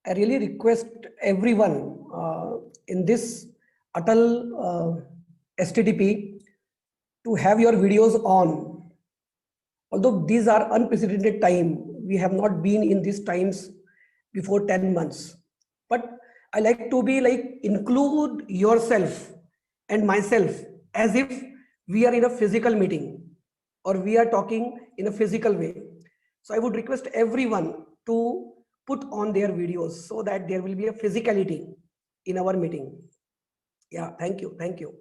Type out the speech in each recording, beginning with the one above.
I really request everyone in this Atal STDP to have your videos on. Although these are unprecedented time, we have not been in these times before 10 months. But I like to be like include yourself and myself as if we are in a physical meeting or we are talking in a physical way. So I would request everyone to put on their videos so that there will be a physicality in our meeting. Yeah, thank you. Thank you.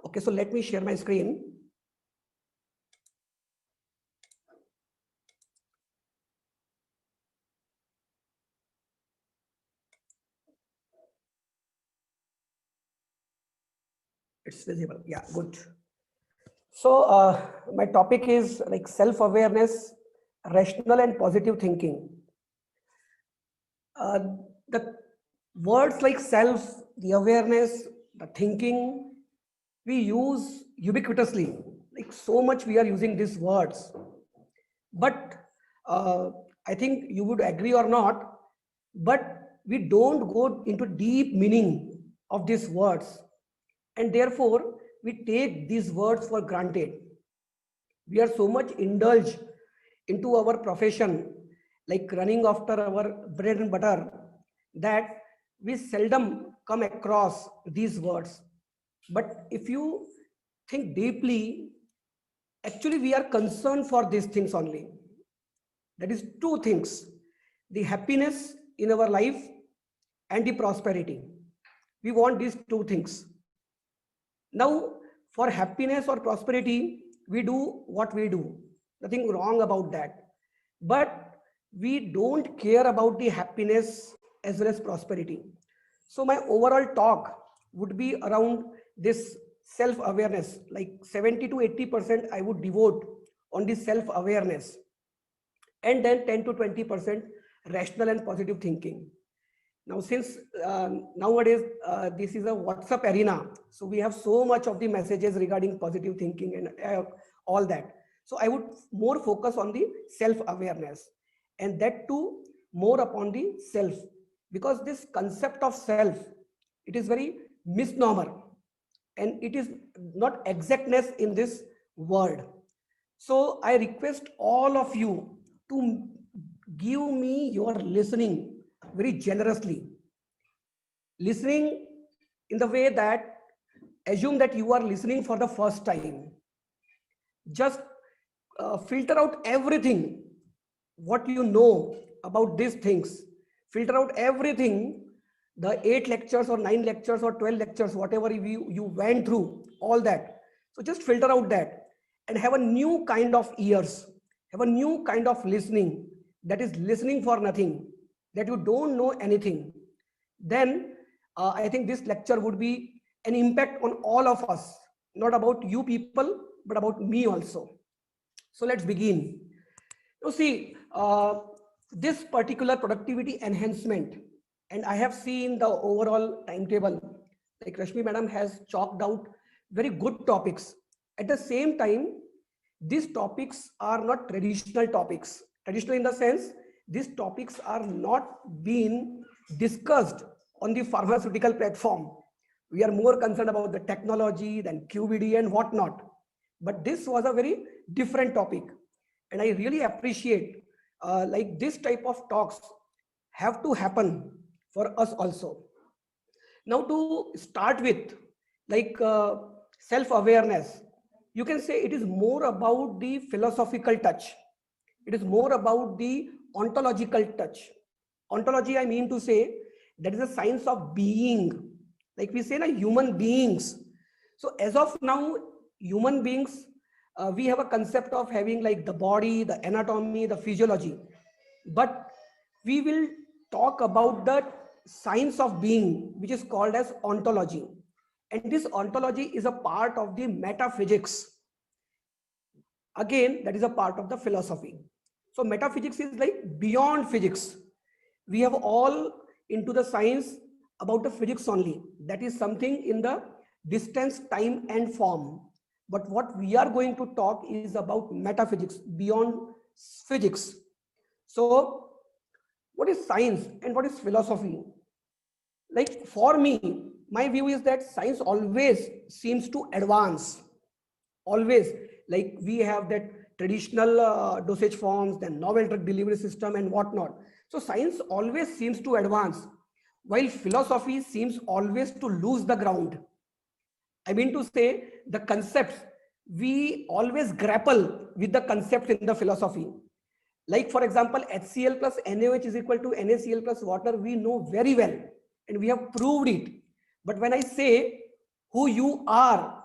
Okay, so let me share my screen. It's visible. Yeah, good. So my topic is like self-awareness, rational and positive thinking. Uh, the words like self, the awareness, the thinking, we use ubiquitously. Like so much we are using these words. But uh, I think you would agree or not, but we don't go into deep meaning of these words. And therefore, we take these words for granted. We are so much indulged into our profession, like running after our bread and butter, that we seldom come across these words. But if you think deeply, actually we are concerned for these things only. That is two things, the happiness in our life and the prosperity. We want these two things. Now, for happiness or prosperity, we do what we do. Nothing wrong about that. But we don't care about the happiness as well as prosperity. So my overall talk would be around this self-awareness, like 70 to 80% I would devote on this self-awareness, and then 10 to 20% rational and positive thinking. Now, since nowadays this is a WhatsApp arena, so we have so much of the messages regarding positive thinking and all that. So I would more focus on the self-awareness, and that too more upon the self, because this concept of self, it is very misnomer and it is not exactness in this word. So I request all of you to give me your listening very generously. Listening in the way that assume that you are listening for the first time. Just filter out everything what you know about these things. Filter out everything, the 8 lectures or 9 lectures or 12 lectures, whatever you went through, all that. So just filter out that and have a new kind of ears, have a new kind of listening, that is listening for nothing, that you don't know anything. Then I think this lecture would be an impact on all of us, not about you people, but about me also. So let's begin. You see, this particular productivity enhancement, and I have seen the overall timetable, like Rashmi madam has chalked out very good topics. At the same time, these topics are not traditional topics. Traditional in the sense, these topics are not being discussed on the pharmaceutical platform. We are more concerned about the technology than QBD and whatnot. But this was a very different topic. And I really appreciate like this type of talks have to happen for us also. Now to start with, like self-awareness, you can say it is more about the philosophical touch. It is more about the ontological touch. Ontology, I mean to say, that is a science of being. Like we say, na, human beings. So as of now, human beings, we have a concept of having like the body, the anatomy, the physiology. But we will talk about the science of being, which is called as ontology. And this ontology is a part of the metaphysics. Again, that is a part of the philosophy. So metaphysics is like beyond physics. We have all into the science about the physics only. That is something in the distance, time and form. But what we are going to talk is about metaphysics, beyond physics. So what is science and what is philosophy? Like for me, my view is that science always seems to advance, always. Like we have that traditional dosage forms, then novel drug delivery system and whatnot. So science always seems to advance, while philosophy seems always to lose the ground. I mean to say, the concepts, we always grapple with the concepts in the philosophy. Like for example, HCl plus NaOH is equal to NaCl plus water, we know very well and we have proved it. But when I say who you are,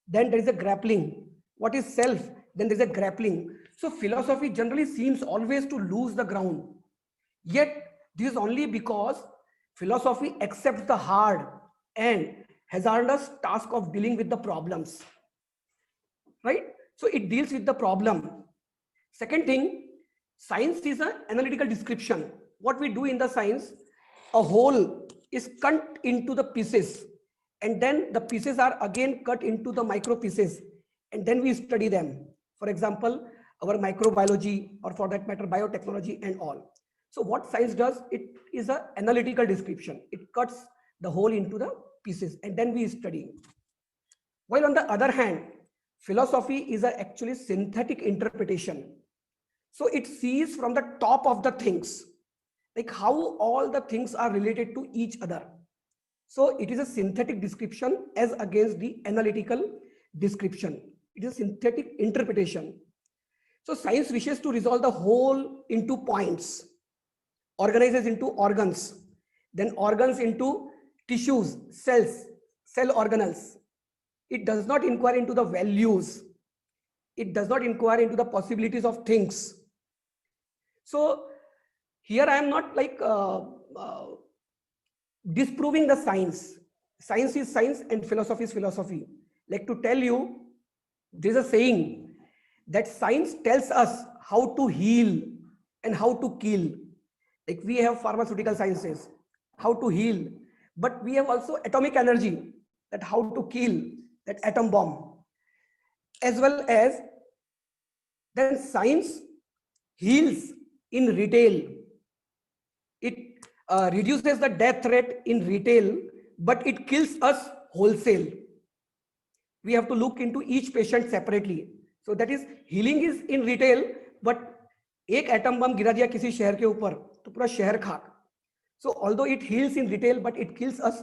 then there is a grappling. What is self? Then there is a grappling. So philosophy generally seems always to lose the ground. Yet this is only because philosophy accepts the hard and hazardous task of dealing with the problems, right? So it deals with the problem. Second thing, science is an analytical description. What we do in the science, a whole is cut into the pieces, and then the pieces are again cut into the micro pieces, and then we study them. For example, our microbiology, or for that matter, biotechnology and all. So what science does, it is an analytical description. It cuts the whole into the pieces, and then we study. While on the other hand, philosophy is actually synthetic interpretation. So it sees from the top of the things, like how all the things are related to each other. So it is a synthetic description as against the analytical description. It is a synthetic interpretation. So science wishes to resolve the whole into points, organizes into organs, then organs into tissues, cells, cell organelles. It does not inquire into the values. It does not inquire into the possibilities of things. So here I am not like disproving the science. Science is science and philosophy is philosophy. Like to tell you, there's a saying that science tells us how to heal and how to kill. Like we have pharmaceutical sciences, how to heal, but we have also atomic energy, that how to kill, that atom bomb, as well as then science heals in retail. It reduces the death rate in retail, but it kills us wholesale. We have to look into each patient separately. So that is, healing is in retail, but एक atom bomb गिरा दिया किसी शहर के ऊपर तो पूरा शहर खाक. So although it heals in retail, but it kills us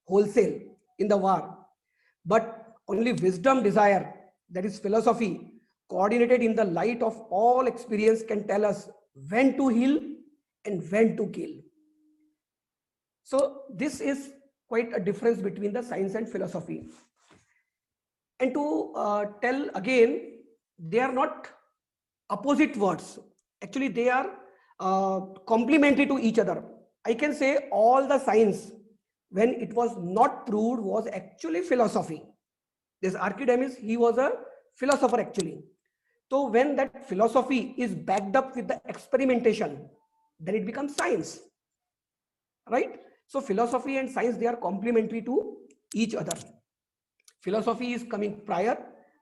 wholesale in the war. But only wisdom, desire, that is philosophy, coordinated in the light of all experience, can tell us when to heal and when to kill. So this is quite a difference between the science and philosophy. And to tell again, they are not opposite words. Actually, they are complementary to each other. I can say all the science, when it was not proved, was actually philosophy. This Archimedes, he was a philosopher actually. So when that philosophy is backed up with the experimentation, then it becomes science, right? So philosophy and science, they are complementary to each other. Philosophy is coming prior,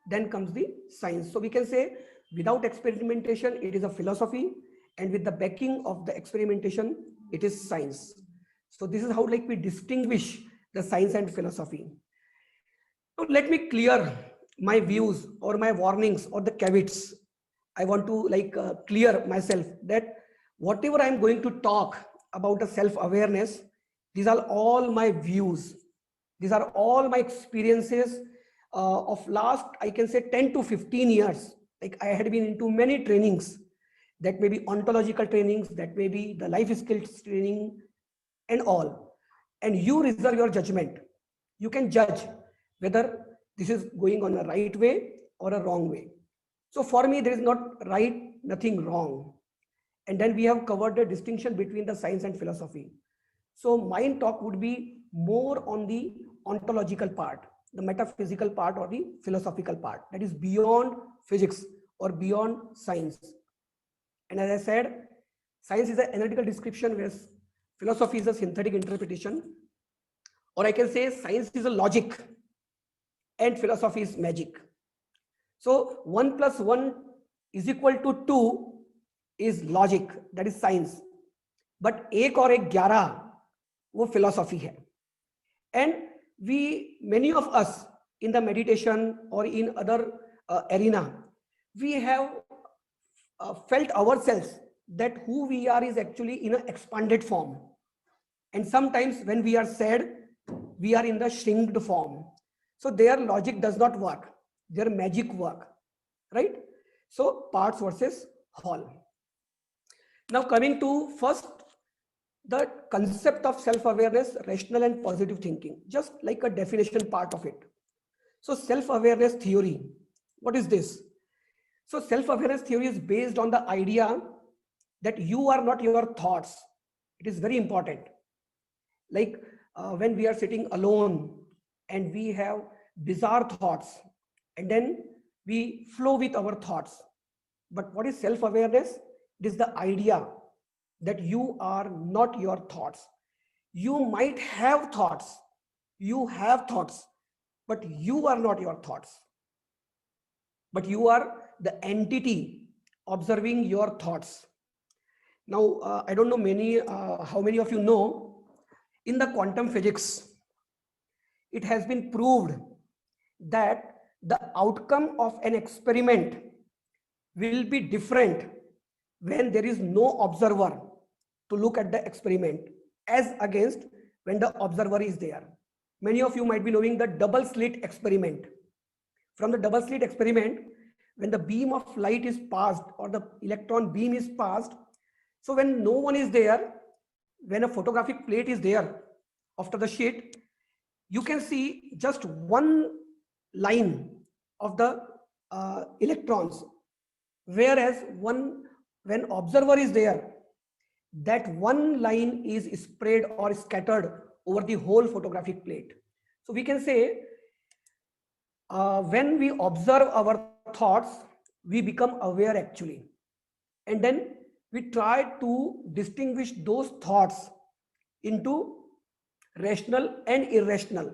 then comes the science. So we can say without experimentation, it is a philosophy, and with the backing of the experimentation, it is science. So this is how like we distinguish the science and philosophy. So let me clear my views or my warnings or the caveats. I want to like clear myself that whatever I'm going to talk about the self-awareness, these are all my views. These are all my experiences of last, I can say 10 to 15 years. Like I had been into many trainings, that may be ontological trainings, that may be the life skills training and all. And you reserve your judgment. You can judge whether this is going on a right way or a wrong way. So for me, there is not right, nothing wrong. And then we have covered the distinction between the science and philosophy. So my talk would be more on the ontological part, the metaphysical part or the philosophical part, that is beyond physics or beyond science. And as I said, science is an analytical description, whereas philosophy is a synthetic interpretation. Or I can say science is a logic and philosophy is magic. So 1 plus 1 is equal to 2 is logic, that is science. but एक और एक 11 वो philosophy है. And many of us in the meditation or in other arena, we have felt ourselves that who we are is actually in an expanded form. And sometimes when we are sad, we are in the shrinked form. So their logic does not work, their magic work, right? So parts versus whole. Now coming to first, the concept of self-awareness, rational and positive thinking, just like a definition part of it. So self-awareness theory, what is this? So self-awareness theory is based on the idea that you are not your thoughts. It is very important. Like when we are sitting alone and we have bizarre thoughts and then we flow with our thoughts. But what is self-awareness? It is the idea that you are not your thoughts. You might have thoughts, but you are not your thoughts. But you are the entity observing your thoughts. Now, I don't know how many of you know, in the quantum physics, it has been proved that the outcome of an experiment will be different when there is no observer to look at the experiment as against when the observer is there. Many of you might be knowing the double slit experiment. From the double slit experiment, when the beam of light is passed or the electron beam is passed, so when no one is there, when a photographic plate is there after the sheet, you can see just one line of the electrons, whereas when observer is there, that one line is spread or scattered over the whole photographic plate. So we can say when we observe our thoughts, we become aware actually, and then we try to distinguish those thoughts into rational and irrational,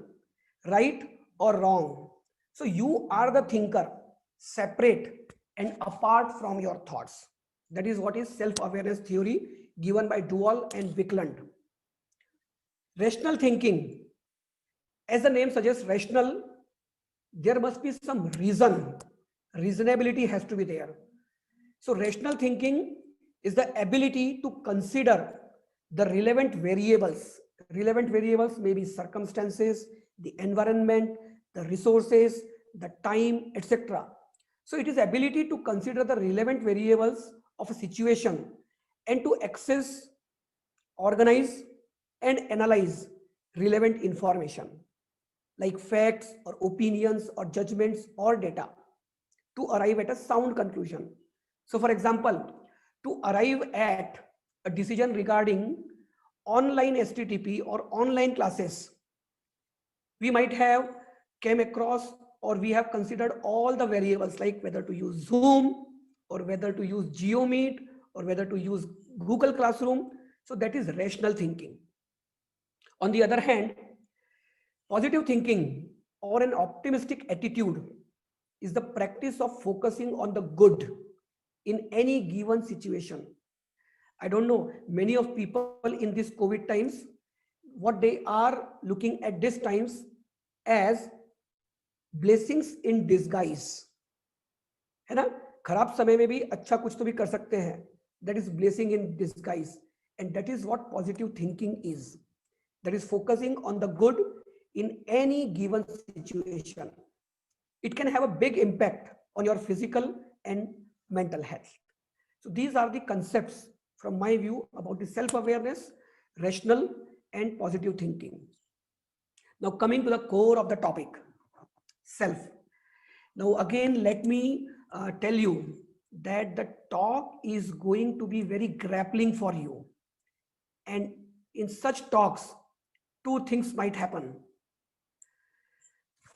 right or wrong. So you are the thinker, separate and apart from your thoughts. That is what is self-awareness theory given by Dual and Vikland. Rational thinking, as the name suggests, rational, there must be some reason. Reasonability has to be there. So rational thinking is the ability to consider the relevant variables. Relevant variables may be circumstances, the environment, the resources, the time, etc. So it is ability to consider the relevant variables of a situation and to access, organize, and analyze relevant information like facts or opinions or judgments or data to arrive at a sound conclusion. So for example, to arrive at a decision regarding online STTP or online classes, we might have came across or we have considered all the variables like whether to use Zoom or whether to use GeoMeet or whether to use Google Classroom. So that is rational thinking. On the other hand, positive thinking or an optimistic attitude is the practice of focusing on the good in any given situation. I don't know, many of people in this COVID times, what they are looking at these times as blessings in disguise. है ना? खराब समय में भी अच्छा कुछ तो भी कर सकते हैं. That is blessing in disguise. And that is what positive thinking is. That is focusing on the good in any given situation. It can have a big impact on your physical and mental health. So these are the concepts from my view about the self-awareness, rational and positive thinking. Now coming to the core of the topic, self. Now again, let me tell you that the talk is going to be very grappling for you. And in such talks, two things might happen.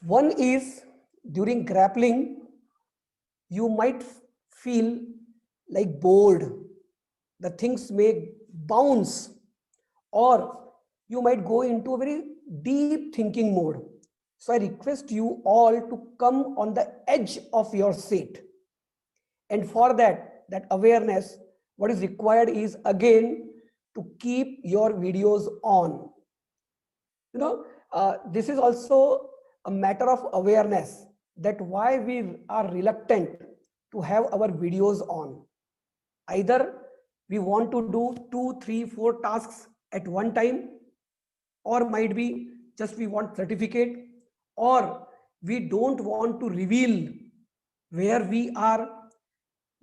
One is during grappling, you might feel like bored. The things may bounce, or you might go into a very deep thinking mode. So I request you all to come on the edge of your seat. And for that awareness, what is required is again to keep your videos on. You know, this is also a matter of awareness, that why we are reluctant to have our videos on. Either we want to do 2, 3, 4 tasks at one time, or might be just we want certificate, or we don't want to reveal where we are,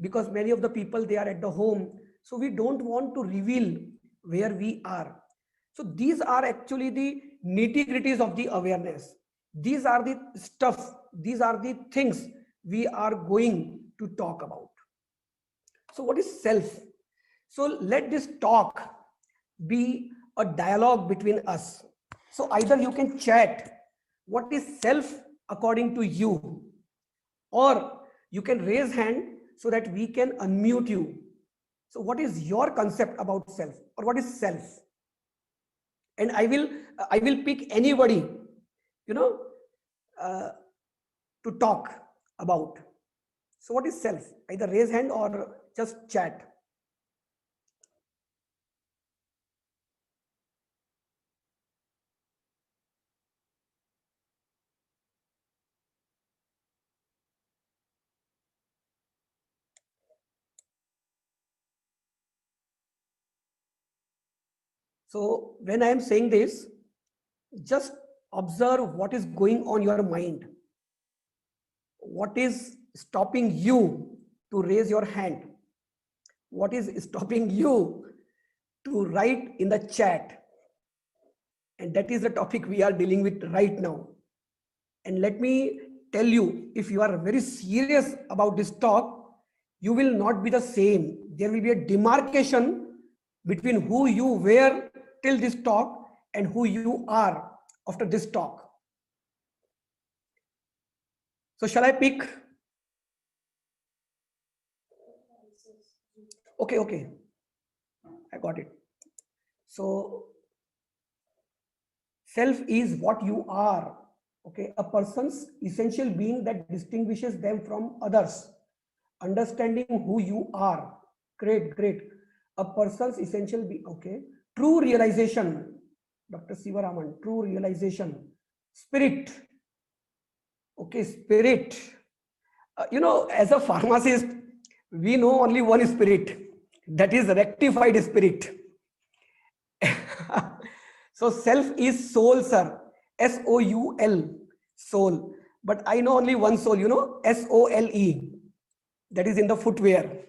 because many of the people, they are at the home, so we don't want to reveal where we are. So these are actually the nitty-gritties of the awareness. These are the stuff, these are the things we are going to talk about. So what is self? So let this talk be a dialogue between us. So either you can chat what is self according to you, or you can raise hand so that we can unmute you. So what is your concept about self, or what is self? And I will pick anybody, you know, to talk about. So what is self? Either raise hand or just chat. So when I am saying this, just observe what is going on your mind. What is stopping you to raise your hand? What is stopping you to write in the chat? And that is the topic we are dealing with right now. And let me tell you, if you are very serious about this talk, you will not be the same. There will be a demarcation between who you were till this talk and who you are after this talk. So shall I pick? Okay. I got it. So self is what you are. Okay, a person's essential being that distinguishes them from others. Understanding who you are. Great. A person's essential being. Okay. True realization. Dr. Sivaraman, true realization. Spirit. Okay, spirit. You know, as a pharmacist, we know only one spirit. That is rectified spirit. So self is soul, sir. SOUL, soul. But I know only one soul, you know, SOLE. That is in the footwear.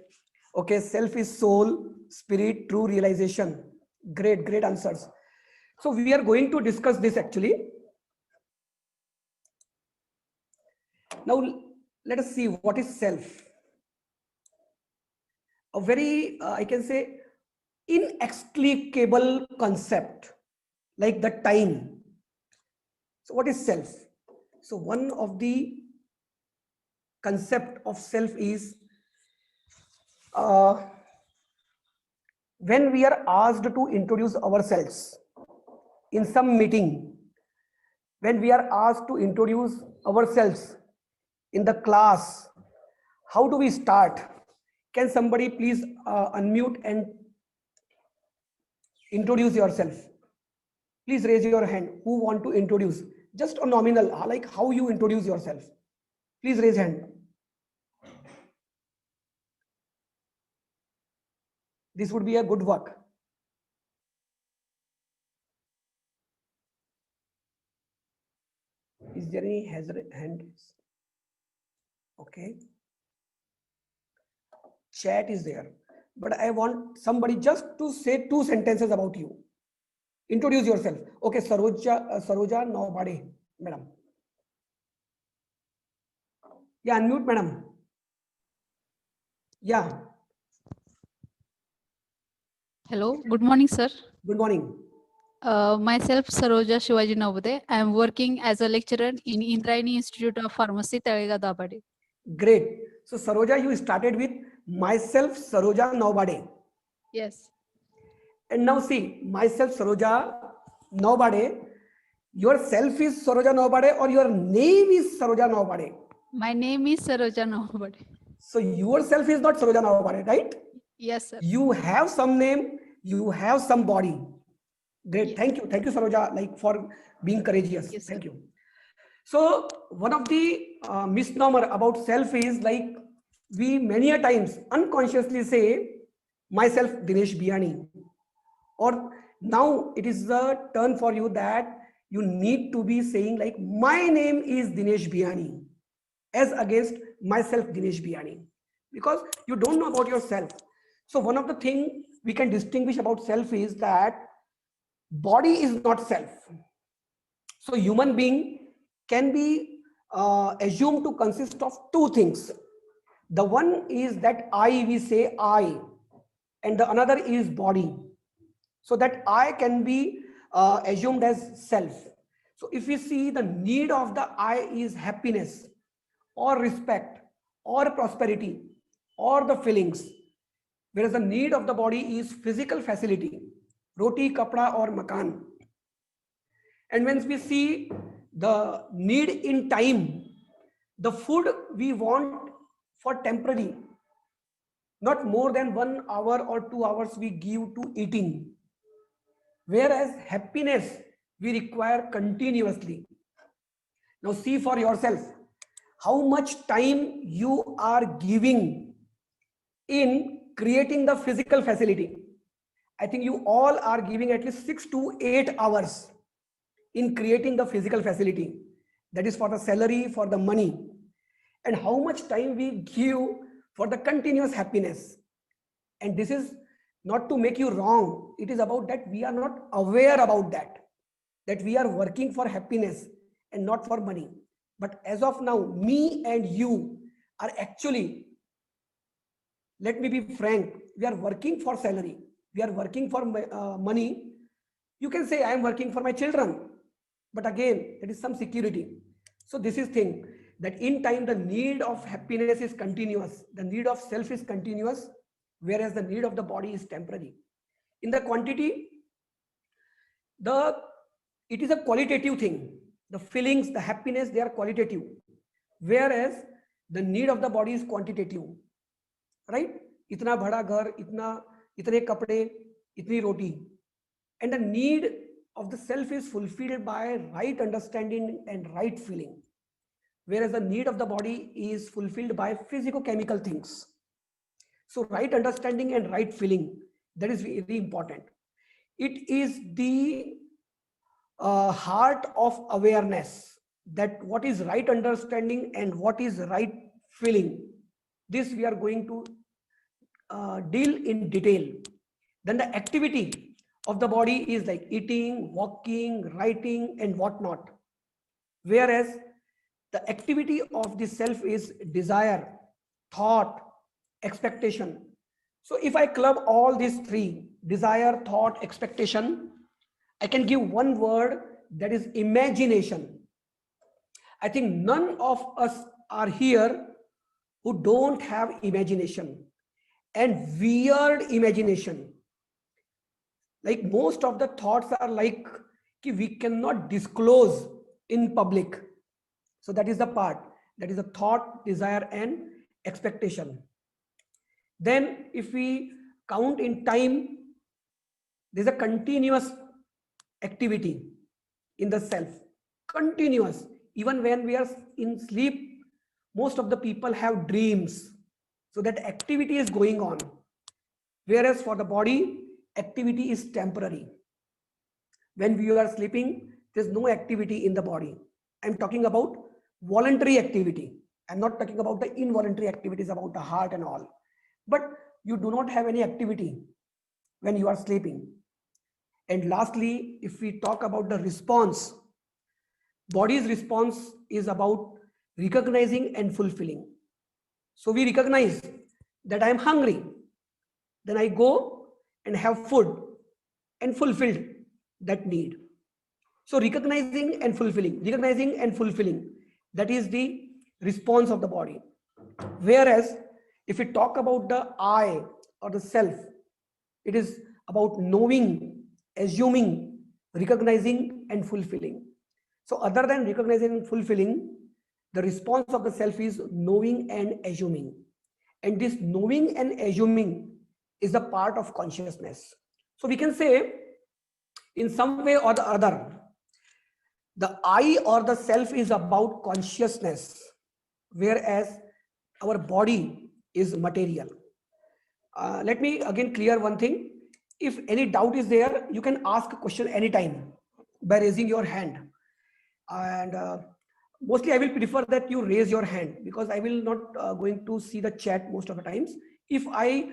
Okay, self is soul, spirit, true realization. Great answers. So we are going to discuss this actually. Now let us see what is self. A very, I can say, inexplicable concept, like the time. So what is self? So one of the concept of self is when we are asked to introduce ourselves in some meeting, when we are asked to introduce ourselves in the class, how do we start? Can somebody please unmute and introduce yourself? Please raise your hand who want to introduce. Just a nominal, like how you introduce yourself. Please raise hand. This would be a good work. Is there any hand? Okay. Chat is there. But I want somebody just to say 2 sentences about you. Introduce yourself. Okay, Saroja Naubade, madam. Yeah, unmute, madam. Yeah. Hello, good morning, sir. Good morning. Myself, Saroja Shivaji Naubade. I am working as a lecturer in Indrayani Institute of Pharmacy, Talegaon, Dabade. Great. So, Saroja, you started with myself, Saroja Naubade. Yes. And now see, myself, Saroja Naubade. Yourself is Saroja Naubade, or your name is Saroja Naubade? My name is Saroja Naubade. So, yourself is not Saroja Naubade, right? Yes, sir. You have some name you have some body. Great. Yes. Thank you, Saroja, like for being courageous. Yes, sir. Thank you. So one of the misnomer about self is like we many a times unconsciously say myself Dinesh Biyani, or now it is the turn for you that you need to be saying like my name is Dinesh Biyani as against myself Dinesh Biyani, because you don't know about yourself. So one of the thing we can distinguish about self is that body is not self. So human being can be assumed to consist of two things. The one is that I, we say I, and the another is body. So that I can be assumed as self. So if we see the need of the I is happiness or respect or prosperity or the feelings, whereas the need of the body is physical facility, roti, kapda or makan. And when we see the need in time, the food we want for temporary, not more than 1 hour or 2 hours we give to eating. Whereas happiness we require continuously. Now see for yourself how much time you are giving in creating the physical facility. I think you all are giving at least 6 to 8 hours in creating the physical facility, that is for the salary, for the money, and how much time we give for the continuous happiness. And this is not to make you wrong, it is about that we are not aware about that we are working for happiness and not for money. But as of now, me and you are actually, let me be frank, we are working for salary, we are working for money. You can say I am working for my children, but again it is some security. So this is thing that in time the need of happiness is continuous, the need of self is continuous, whereas the need of the body is temporary. In the quantity, the it is a qualitative thing, the feelings, the happiness, they are qualitative, whereas the need of the body is quantitative, right? Itna bada ghar, itne kapde, itni roti. And the need of the self is fulfilled by right understanding and right feeling, whereas the need of the body is fulfilled by physico-chemical things. So right understanding and right feeling, that is very important. It is the heart of awareness, that what is right understanding and what is right feeling. This we are going to deal in detail. Then the activity of the body is like eating, walking, writing, and whatnot. Whereas the activity of the self is desire, thought, expectation. So if I club all these three, desire, thought, expectation, I can give one word, that is imagination. I think none of us are here who don't have imagination, and weird imagination. Like most of the thoughts are like we cannot disclose in public. So that is the part, that is a thought, desire, and expectation. Then if we count in time, there's a continuous activity in the self, continuous. Even when we are in sleep, most of the people have dreams, so that activity is going on. Whereas for the body, activity is temporary. When we are sleeping, there's no activity in the body. I'm talking about voluntary activity. I'm not talking about the involuntary activities about the heart and all. But you do not have any activity when you are sleeping. And lastly, if we talk about the response, body's response is about recognizing and fulfilling. So we recognize that I am hungry. Then I go and have food and fulfill that need. So recognizing and fulfilling, that is the response of the body. Whereas if we talk about the I or the self, it is about knowing, assuming, recognizing, and fulfilling. So other than recognizing and fulfilling, the response of the self is knowing and assuming. And this knowing and assuming is a part of consciousness. So we can say in some way or the other, the I or the self is about consciousness, whereas our body is material. Let me again clear one thing. If any doubt is there, you can ask a question anytime by raising your hand. And mostly I will prefer that you raise your hand, because I will not going to see the chat most of the times. If I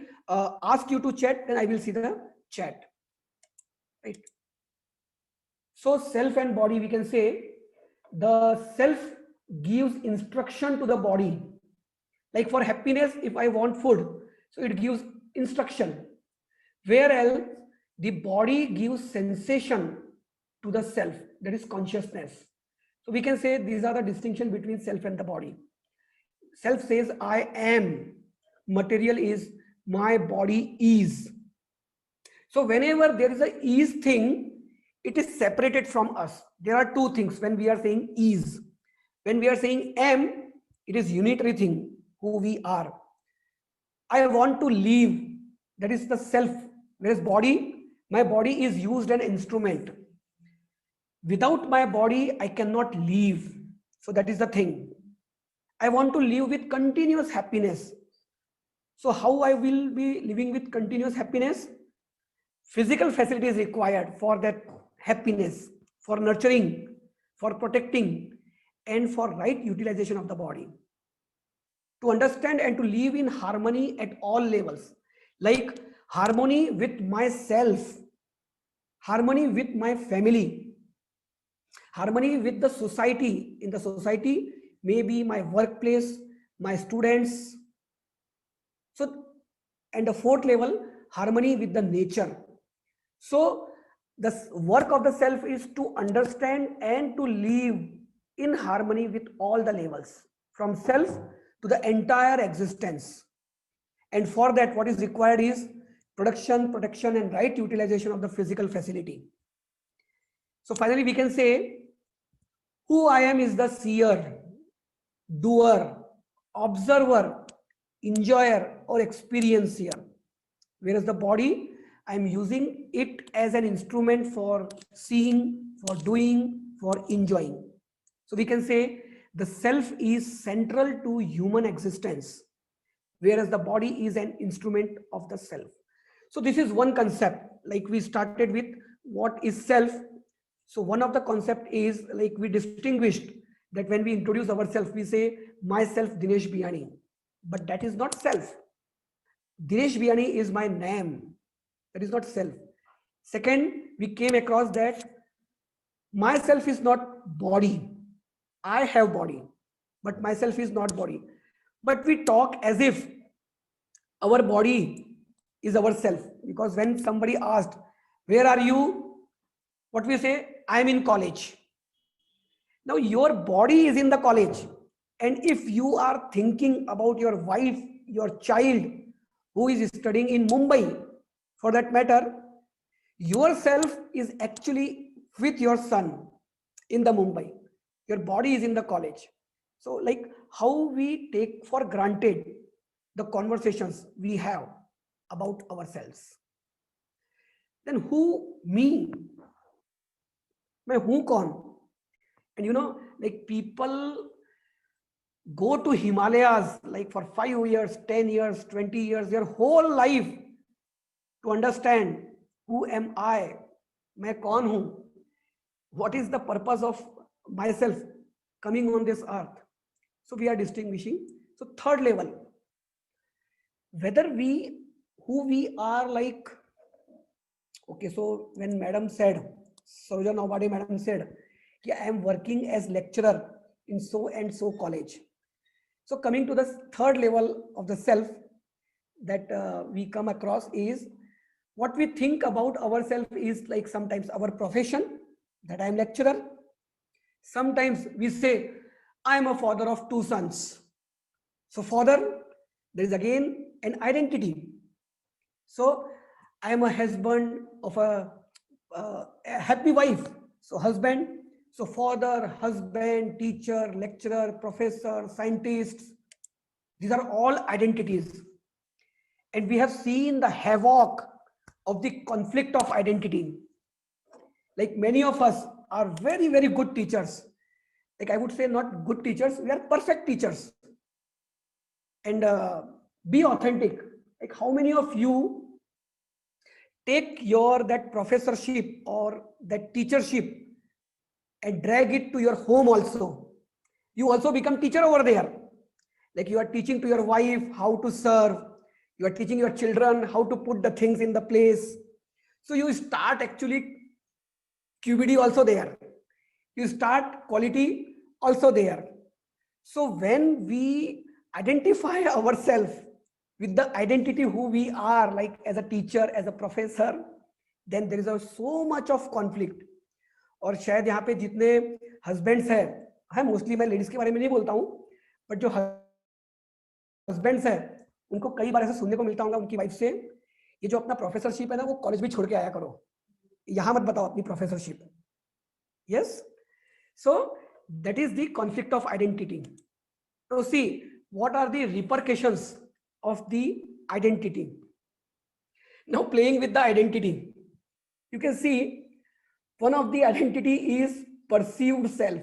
ask you to chat, then I will see the chat. Right. So self and body, we can say the self gives instruction to the body. Like for happiness, if I want food, so it gives instruction. Whereas the body gives sensation to the self, that is consciousness. So we can say these are the distinction between self and the body. Self says I am, material is my body is. So whenever there is a is thing, it is separated from us. There are two things when we are saying is. When we are saying am, it is unitary thing, who we are. I want to live, that is the self. Whereas body, my body is used an instrument. Without my body, I cannot live. So that is the thing. I want to live with continuous happiness. So how I will be living with continuous happiness? Physical facility is required for that happiness, for nurturing, for protecting, and for right utilization of the body. To understand and to live in harmony at all levels, like harmony with myself, harmony with my family, harmony with the society. In the society, maybe my workplace, my students. So, and the fourth level, harmony with the nature. So the work of the self is to understand and to live in harmony with all the levels, from self to the entire existence. And for that, what is required is production, protection, and right utilization of the physical facility. So finally, we can say who I am is the seer, doer, observer, enjoyer, or experiencer. Whereas the body, I am using it as an instrument for seeing, for doing, for enjoying. So we can say the self is central to human existence, whereas the body is an instrument of the self. So this is one concept. Like we started with what is self. So one of the concept is, like we distinguished that when we introduce ourselves, we say myself Dinesh Biyani, but that is not self. Dinesh Biyani is my name. That is not self. Second, we came across that myself is not body. I have body, but myself is not body. But we talk as if our body is our self, because when somebody asked, where are you? What we say, I am in college. Now your body is in the college. And if you are thinking about your wife, your child who is studying in Mumbai, for that matter, yourself is actually with your son in the Mumbai. Your body is in the college. So like how we take for granted the conversations we have about ourselves. Then who me? मैं हूं कौन? And you know, like people go to Himalayas like for 5 years, 10 years, 20 years, their whole life to understand who am I? मैं कौन हूं? What is the purpose of myself coming on this earth? So we are distinguishing. So third level, whether we, who we are, like, okay, so when madam said, Saroja Naubade madam said, I am working as lecturer in so and so college. So coming to the third level of the self that we come across is what we think about ourselves is like sometimes our profession, that I am lecturer. Sometimes we say, I am a father of 2 sons. So father, there is again an identity. So I am a husband of a happy wife. So husband, so father, husband, teacher, lecturer, professor, scientist. These are all identities. And we have seen the havoc of the conflict of identity. Like many of us are very, very good teachers. Like I would say not good teachers, we are perfect teachers. And be authentic. Like how many of you take your that professorship or that teachership and drag it to your home also? You also become teacher over there. Like you are teaching to your wife how to serve. You are teaching your children how to put the things in the place. So you start actually QBD also there. You start quality also there. So when we identify ourselves with the identity who we are, like as a teacher, as a professor, then there is a so much of conflict. और शायद यहाँ पे जितने husbands हैं mostly मैं ladies के बारे में नहीं बोलता हूँ, बट जो हस्बैंड्स हैं उनको कई बार ऐसा सुनने को मिलता होगा उनकी वाइफ से, ये जो अपना प्रोफेसरशिप है ना वो कॉलेज भी छोड़ के आया करो, यहाँ मत बताओ अपनी professorship. Yes, so that is the conflict of identity. So see, what are the repercussions of the identity? Now playing with the identity, you can see one of the identity is perceived self.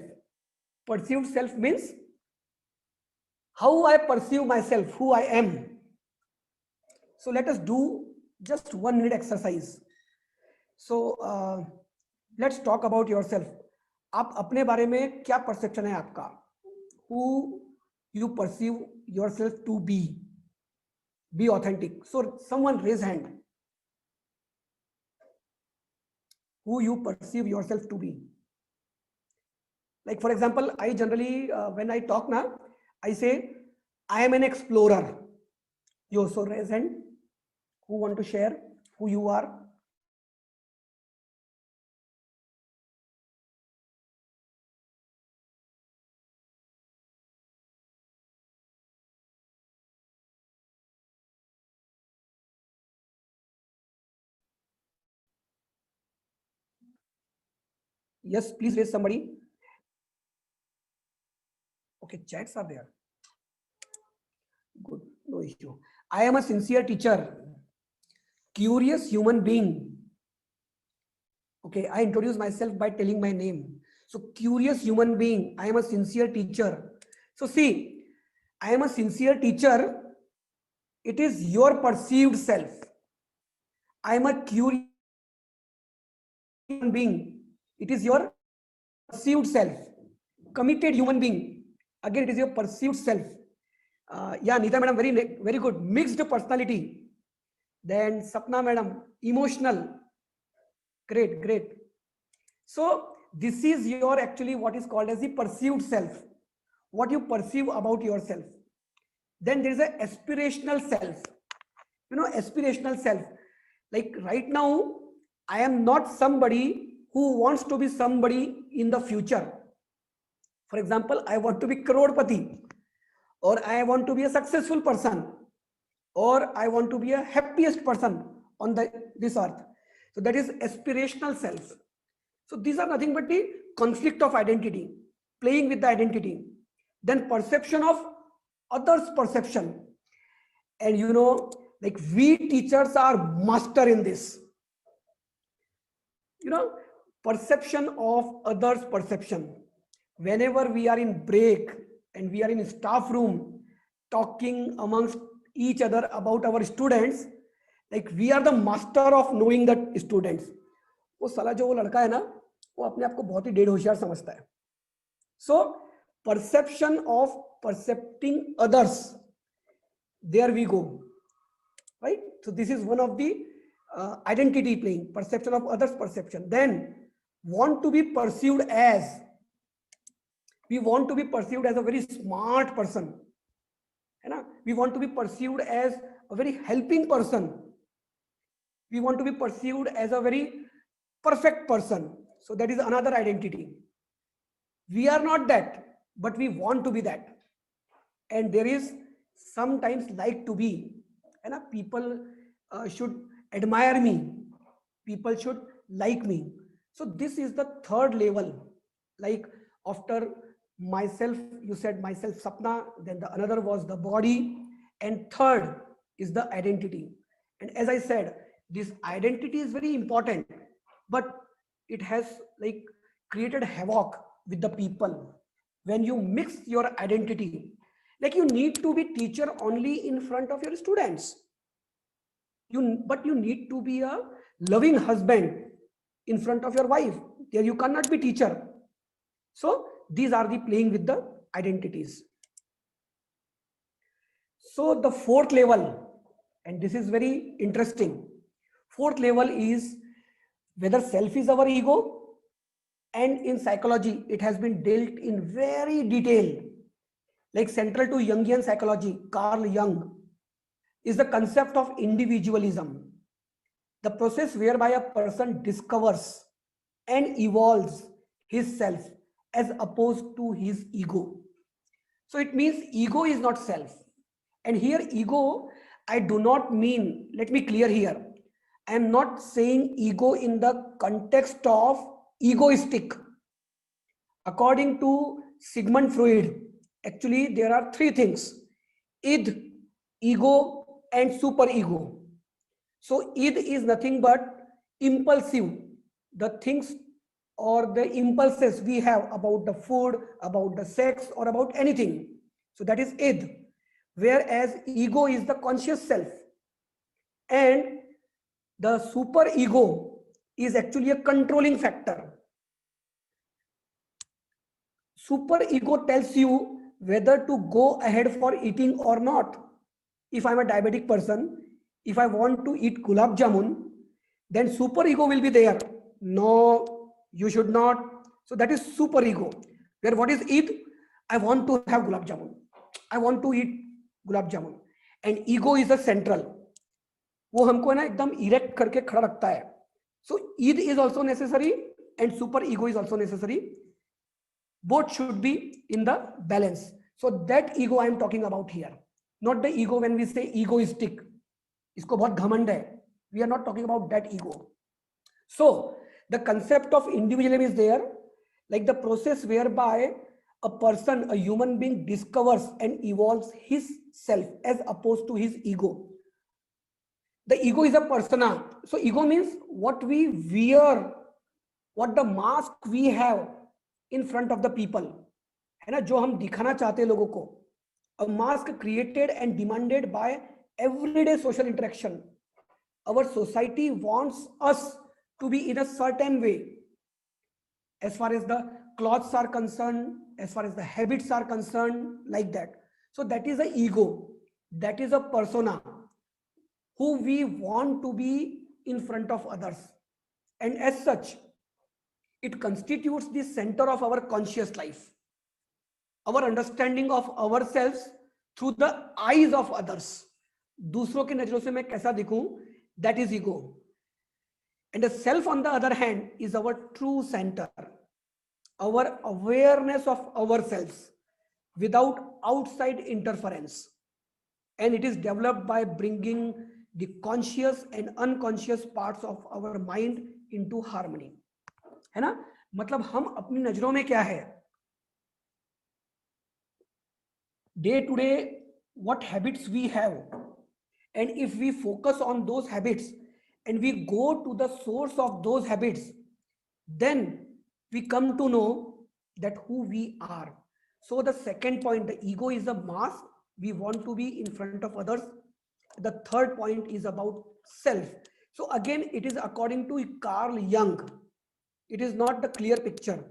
Perceived self means how I perceive myself, who I am. So let us do just 1 minute exercise. So let's talk about yourself. आप अपने बारे में क्या perception है आपका? Who you perceive yourself to be? Be authentic. So someone raise hand. Who you perceive yourself to be? Like for example, I generally when I talk now, I say I am an explorer. You also raise hand. Who want to share who you are? Yes, please raise somebody. Okay, chats are there. Good, no issue. I am a sincere teacher, curious human being. Okay, I introduce myself by telling my name. So curious human being, I am a sincere teacher. So see, I am a sincere teacher. It is your perceived self. I am a curious human being. It is your perceived self. Committed human being. Again, it is your perceived self. Yeah, Neeta madam, very good. Mixed personality. Then Sapna madam, emotional. Great, great. So this is your actually what is called as the perceived self. What you perceive about yourself. Then there is a aspirational self. You know, aspirational self. Like right now, I am not somebody who wants to be somebody in the future. For example, I want to be crorepati, or I want to be a successful person, or I want to be a happiest person on this earth. So that is aspirational self. So these are nothing but the conflict of identity, playing with the identity. Then perception of others' perception. And you know, like we teachers are master in this. You know, perception of others' perception. Whenever we are in break and we are in staff room talking amongst each other about our students, like we are the master of knowing the students. वो साला जो वो लड़का है ना, वो अपने आप को बहुत ही डेढ़ होशियार समझता है. So perception of percepting others, there we go, right? So this is one of the identity playing, perception of others' perception. Then want to be perceived as, we want to be perceived as a very smart person, है ना? We want to be perceived as a very helping person. We want to be perceived as a very perfect person. So that is another identity. We are not that, but we want to be that. And there is sometimes like to be, and people should admire me. People should like me. So this is the third level. Like after myself, you said myself, Sapna, then the another was the body, and third is the identity. And as I said, this identity is very important, but it has like created havoc with the people. When you mix your identity, like you need to be teacher only in front of your students, but you need to be a loving husband in front of your wife. There you cannot be teacher. So these are the playing with the identities. So the fourth level, and this is very interesting, fourth level is whether self is our ego, and in psychology it has been dealt in very detail, like central to Jungian psychology, Carl Jung, is the concept of individualism, the process whereby a person discovers and evolves his self as opposed to his ego. So it means ego is not self. And here ego, I do not mean, let me clear here, I am not saying ego in the context of egoistic. According to Sigmund Freud, actually there are three things: id, ego, and superego. So id is nothing but impulsive, the things or the impulses we have about the food, about the sex, or about anything. So that is id. Whereas ego is the conscious self. And the superego is actually a controlling factor. Superego tells you whether to go ahead for eating or not. If I'm a diabetic person, if I want to eat gulab jamun, then superego will be there. No, you should not. So that is superego. Where what is id? I want to have gulab jamun. I want to eat gulab jamun. And ego is a central. वो हमको है ना एकदम erect करके खड़ा रखता है. So id is also necessary and superego is also necessary. Both should be in the balance. So that ego I am talking about here, not the ego when we say egoistic. इसको बहुत घमंड है. We are not talking about that ego. So the concept of individualism is there, like the process whereby a person, a human being, discovers and evolves his self as opposed to his ego. The ego is a persona. So ego means what we wear, what the mask we have in front of the people, है ना, जो हम दिखाना चाहते हैं लोगों को. A mask created and demanded by everyday social interaction. Our society wants us to be in a certain way, as far as the clothes are concerned, as far as the habits are concerned, like that. So that is the ego. That is a persona who we want to be in front of others. And as such, it constitutes the center of our conscious life. Our understanding of ourselves through the eyes of others. दूसरों की नजरों से मैं कैसा दिखूं, that is ego. And the self, on the other hand, is our true center. Our awareness of ourselves without outside interference. And it is developed by bringing the conscious and unconscious parts of our mind into harmony. है ना, मतलब हम अपनी नजरों में क्या है, day to day what habits we have, and if we focus on those habits and we go to the source of those habits, then we come to know that who we are. So the second point, the ego is a mask. We want to be in front of others. The third point is about self. So again, it is according to Carl Jung. It is not the clear picture.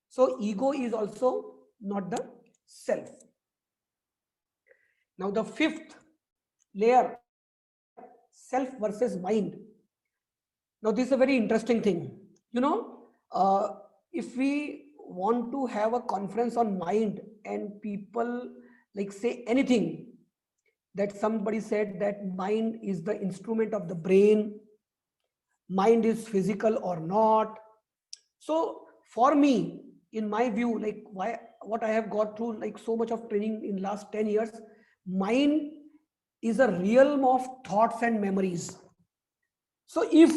So ego is also not the self. Now the fifth layer, self versus mind. Now this is a very interesting thing. You know, if we want to have a conference on mind and people like say anything, that somebody said that mind is the instrument of the brain, mind is physical or not. So for me, in my view, like what I have got through like so much of training in last 10 years, mind is a realm of thoughts and memories. So if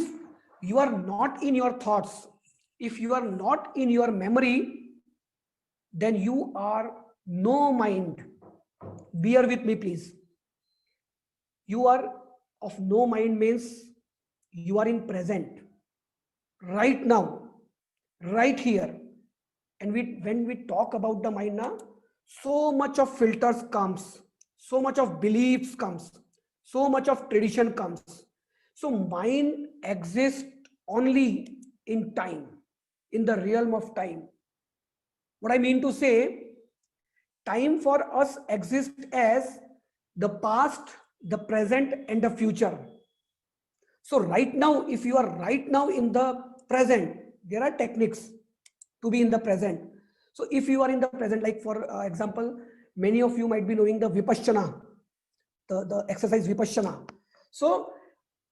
you are not in your thoughts, if you are not in your memory, then you are no mind. Bear with me, please. You are of no mind means you are in present, right now, right here. And when we talk about the mind now, so much of filters comes, so much of beliefs comes, so much of tradition comes. So mind exists only in time, in the realm of time. What I mean to say, time for us exists as the past, the present, and the future. So right now, if you are right now in the present, there are techniques to be in the present. So if you are in the present, like for example, many of you might be knowing the Vipassana, the exercise Vipassana. So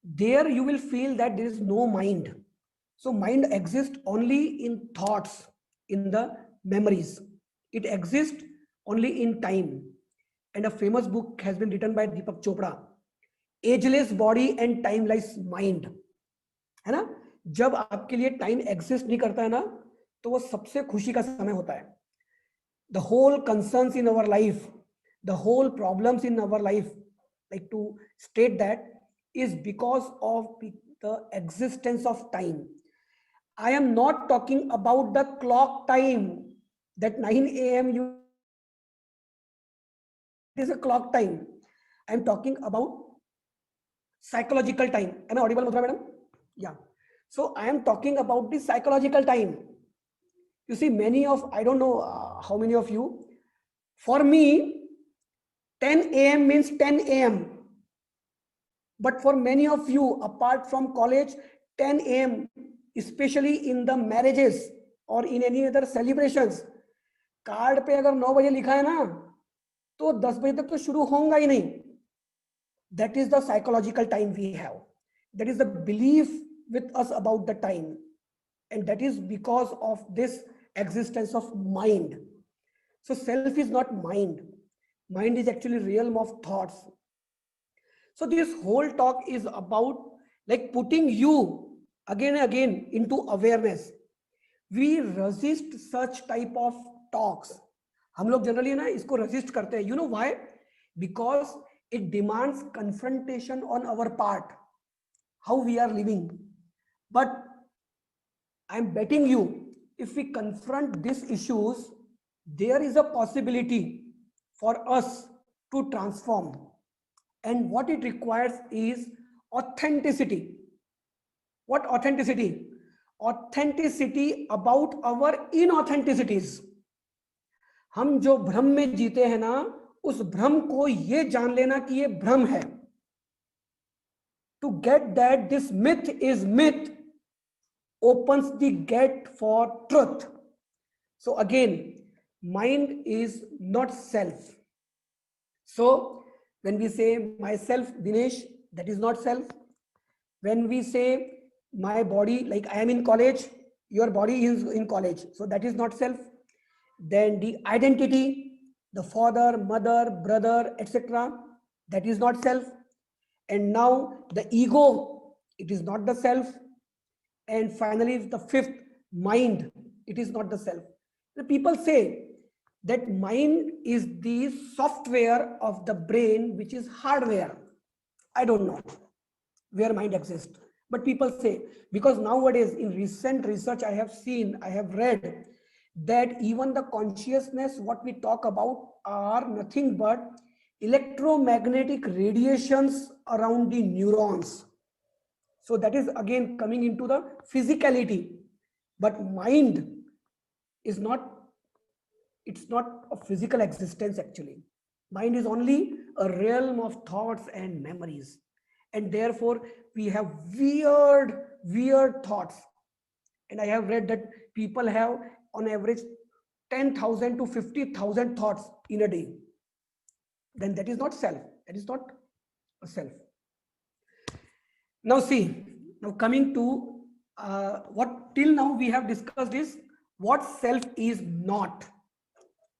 there you will feel that there is no mind. So mind exists only in thoughts, in the memories. It exists only in time. And a famous book has been written by Deepak Chopra, ageless body and timeless mind, है ना. जब आपके लिए time exist नहीं करता है ना, तो वो सबसे खुशी का समय होता है. The whole concerns in our life, the whole problems in our life, like to state that, is because of the existence of time. I am not talking about the clock time, that 9 a.m. it is a clock time. I am talking about psychological time. Am I audible, Mudra madam? Yeah. So I am talking about the psychological time. You see, many of, I don't know how many of you, for me, 10 a.m. means 10 a.m. But for many of you, apart from college, 10 a.m., especially in the marriages or in any other celebrations, card पे अगर 9 बजे लिखा है ना, तो 10 बजे तक तो शुरू होगा ही नहीं. That is the psychological time we have. That is the belief with us about the time. And that is because of this existence of mind. So self is not mind. Mind is actually realm of thoughts. So this whole talk is about like putting you again and again into awareness. We resist such type of talks. हम लोग generally ना इसको resist करते हैं. You know why? Because it demands confrontation on our part, how we are living. But I'm betting you, if we confront these issues, there is a possibility for us to transform. And what it requires is authenticity. What authenticity? Authenticity about our inauthenticities. हम जो भ्रम में जीते हैं ना, उस भ्रम को ये जान लेना कि ये भ्रम है. To get that this myth is myth opens the gate for truth. So again, mind is not self. So when we say myself, Dinesh, that is not self. When we say my body, like I am in college, your body is in college, so that is not self. Then the identity, the father, mother, brother, etc., that is not self. And now the ego, it is not the self. And finally, the fifth, mind, it is not the self. The people say that mind is the software of the brain, which is hardware. I don't know where mind exists, but people say, because nowadays in recent research I have seen, I have read that even the consciousness what we talk about are nothing but electromagnetic radiations around the neurons. So that is again coming into the physicality. But mind is not, it's not a physical existence actually. Mind is only a realm of thoughts and memories. And therefore we have weird thoughts. And I have read that people have on average 10,000 to 50,000 thoughts in a day. Then that is not self. That is not a self. Now see, now coming to what till now we have discussed is what self is not.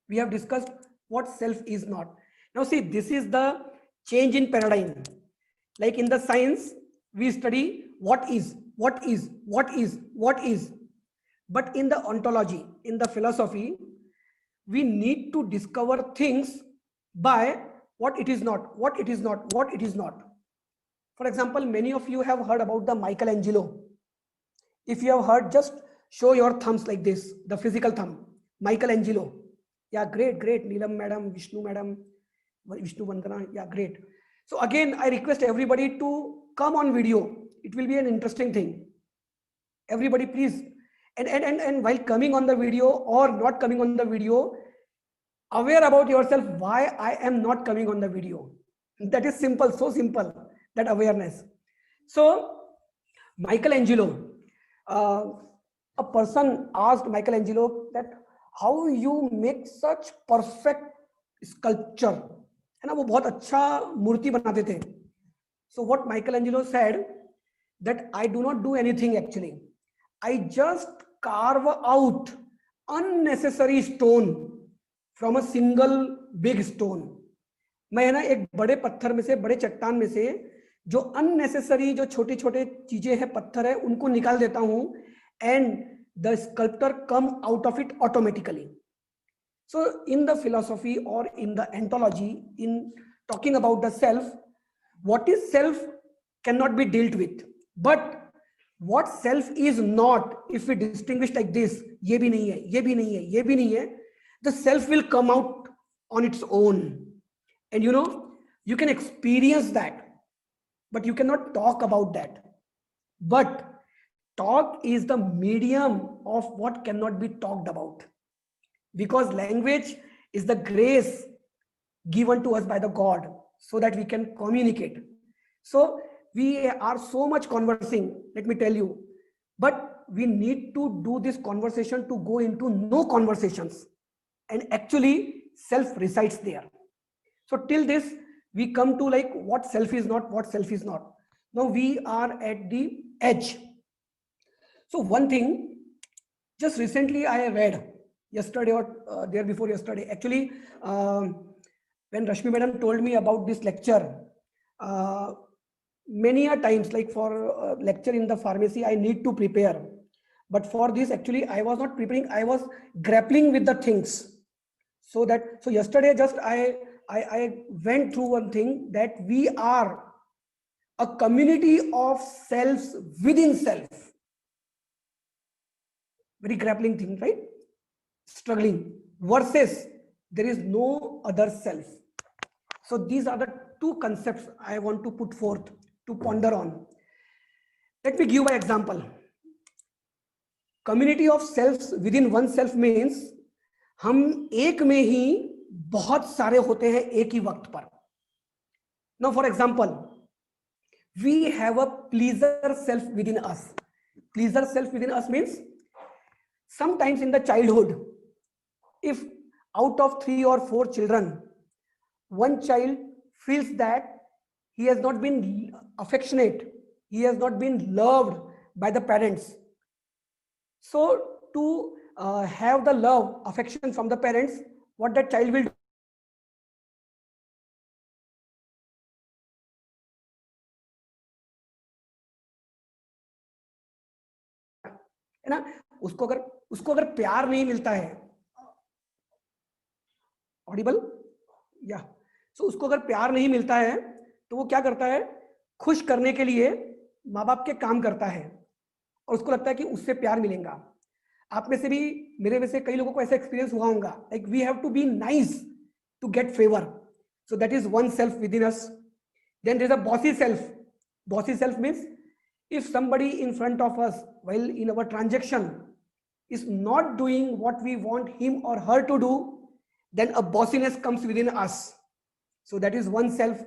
We have discussed what self is not. Now see, this is the change in paradigm. Like in the science, we study what is. But in the ontology, in the philosophy, we need to discover things by what it is not. For example, many of you have heard about the Michelangelo. If you have heard, just show your thumbs like this, the physical thumb. Michelangelo. Yeah, great, great. Neelam madam, Vishnu madam, Vishnu Vandana. Yeah, great. So again, I request everybody to come on video. It will be an interesting thing. Everybody, please. And while coming on the video or not coming on the video, aware about yourself why I am not coming on the video. That is simple, so simple, that awareness. So Michelangelo, a person asked Michelangelo that how you make such perfect sculpture, है ना, वो बहुत अच्छा मूर्ति बनाते थे. So what Michelangelo said, that I do not do anything actually. I just carve out unnecessary stone from a single big stone. मैं ना एक बड़े पत्थर में से, बड़े चट्टान में से जो अननेसेसरी, जो छोटे छोटे चीजें हैं, पत्थर है, उनको निकाल देता हूं, and the sculptor come out of it automatically. So in the philosophy or in the ontology, in talking about the self, what is self cannot be dealt with, but what self is not, if we distinguish like this, ये भी नहीं है, ये भी नहीं है, ये भी नहीं है, the self will come out on its own. And you know, you can experience that, but you cannot talk about that. But talk is the medium of what cannot be talked about, because language is the grace given to us by the God so that we can communicate. So we are so much conversing, let me tell you, but we need to do this conversation to go into no conversations, and actually self resides there. So till this we come to like what self is not, what self is not. Now we are at the edge. So one thing, just recently I read, yesterday or there before yesterday, actually when Rashmi madam told me about this lecture, many a times, like for lecture in the pharmacy, I need to prepare, but for this actually I was not preparing, I was grappling with the things. So yesterday just I went through one thing, that we are a community of selves within self. Very grappling thing, right? Struggling versus there is no other self. So these are the two concepts I want to put forth to ponder on. Let me give an example. Community of selves within oneself means हम एक में ही बहुत सारे होते हैं एक ही वक्त पर. Now for example, we have a pleaser self within us. Pleaser self within us means sometimes in the childhood, if out of 3 or 4 children, one child feels that he has not been affectionate, he has not been loved by the parents. So to have the love, affection from the parents, what that child will do, है ना, उसको अगर प्यार नहीं मिलता है, Audible या, सो उसको अगर प्यार नहीं मिलता है तो वो क्या करता है, खुश करने के लिए माँ बाप के काम करता है और उसको लगता है कि उससे प्यार मिलेगा. आप में से भी, मेरे में से कई लोगों को ऐसा एक्सपीरियंस हुआ होगा, like we have to be nice to get favour. So that is one self within us. Then there is a bossy self. Bossy self means if somebody in front of us while in our transaction is not doing what we want him or her to do, then a bossiness comes within us. So that is one self.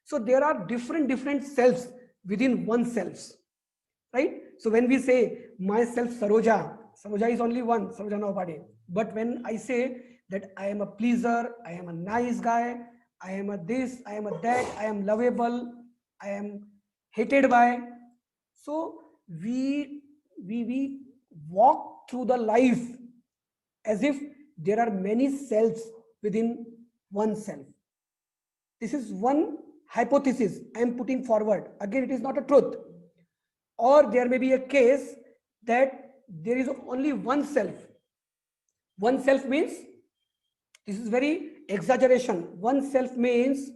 So there are different selves within oneself, right? So when we say myself Saroja is only one, Saroja Naupade. But when I say that I am a pleaser, I am a nice guy, I am a this, I am a that, I am lovable, I am hated by. So we walk through the life as if there are many selves within one self. This is one hypothesis I am putting forward. Again, it is not a truth. Or there may be a case that there is only one self. One self means, this is very exaggeration. One self means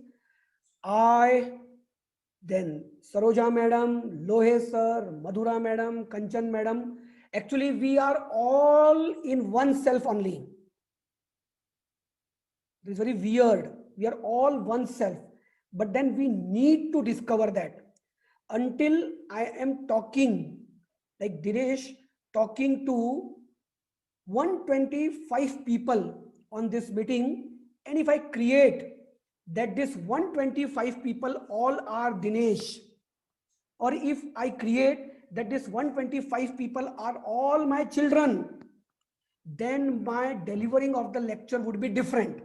I then Saroja madam, Lohe sir, Madhura madam, Kanchan madam. Actually, we are all in one self only. It is very weird. We are all one self. But then we need to discover that. Until I am talking, like Dinesh, talking to 125 people on this meeting, and if I create that this 125 people all are Dinesh, or if I create that this 125 people are all my children, then my delivering of the lecture would be different.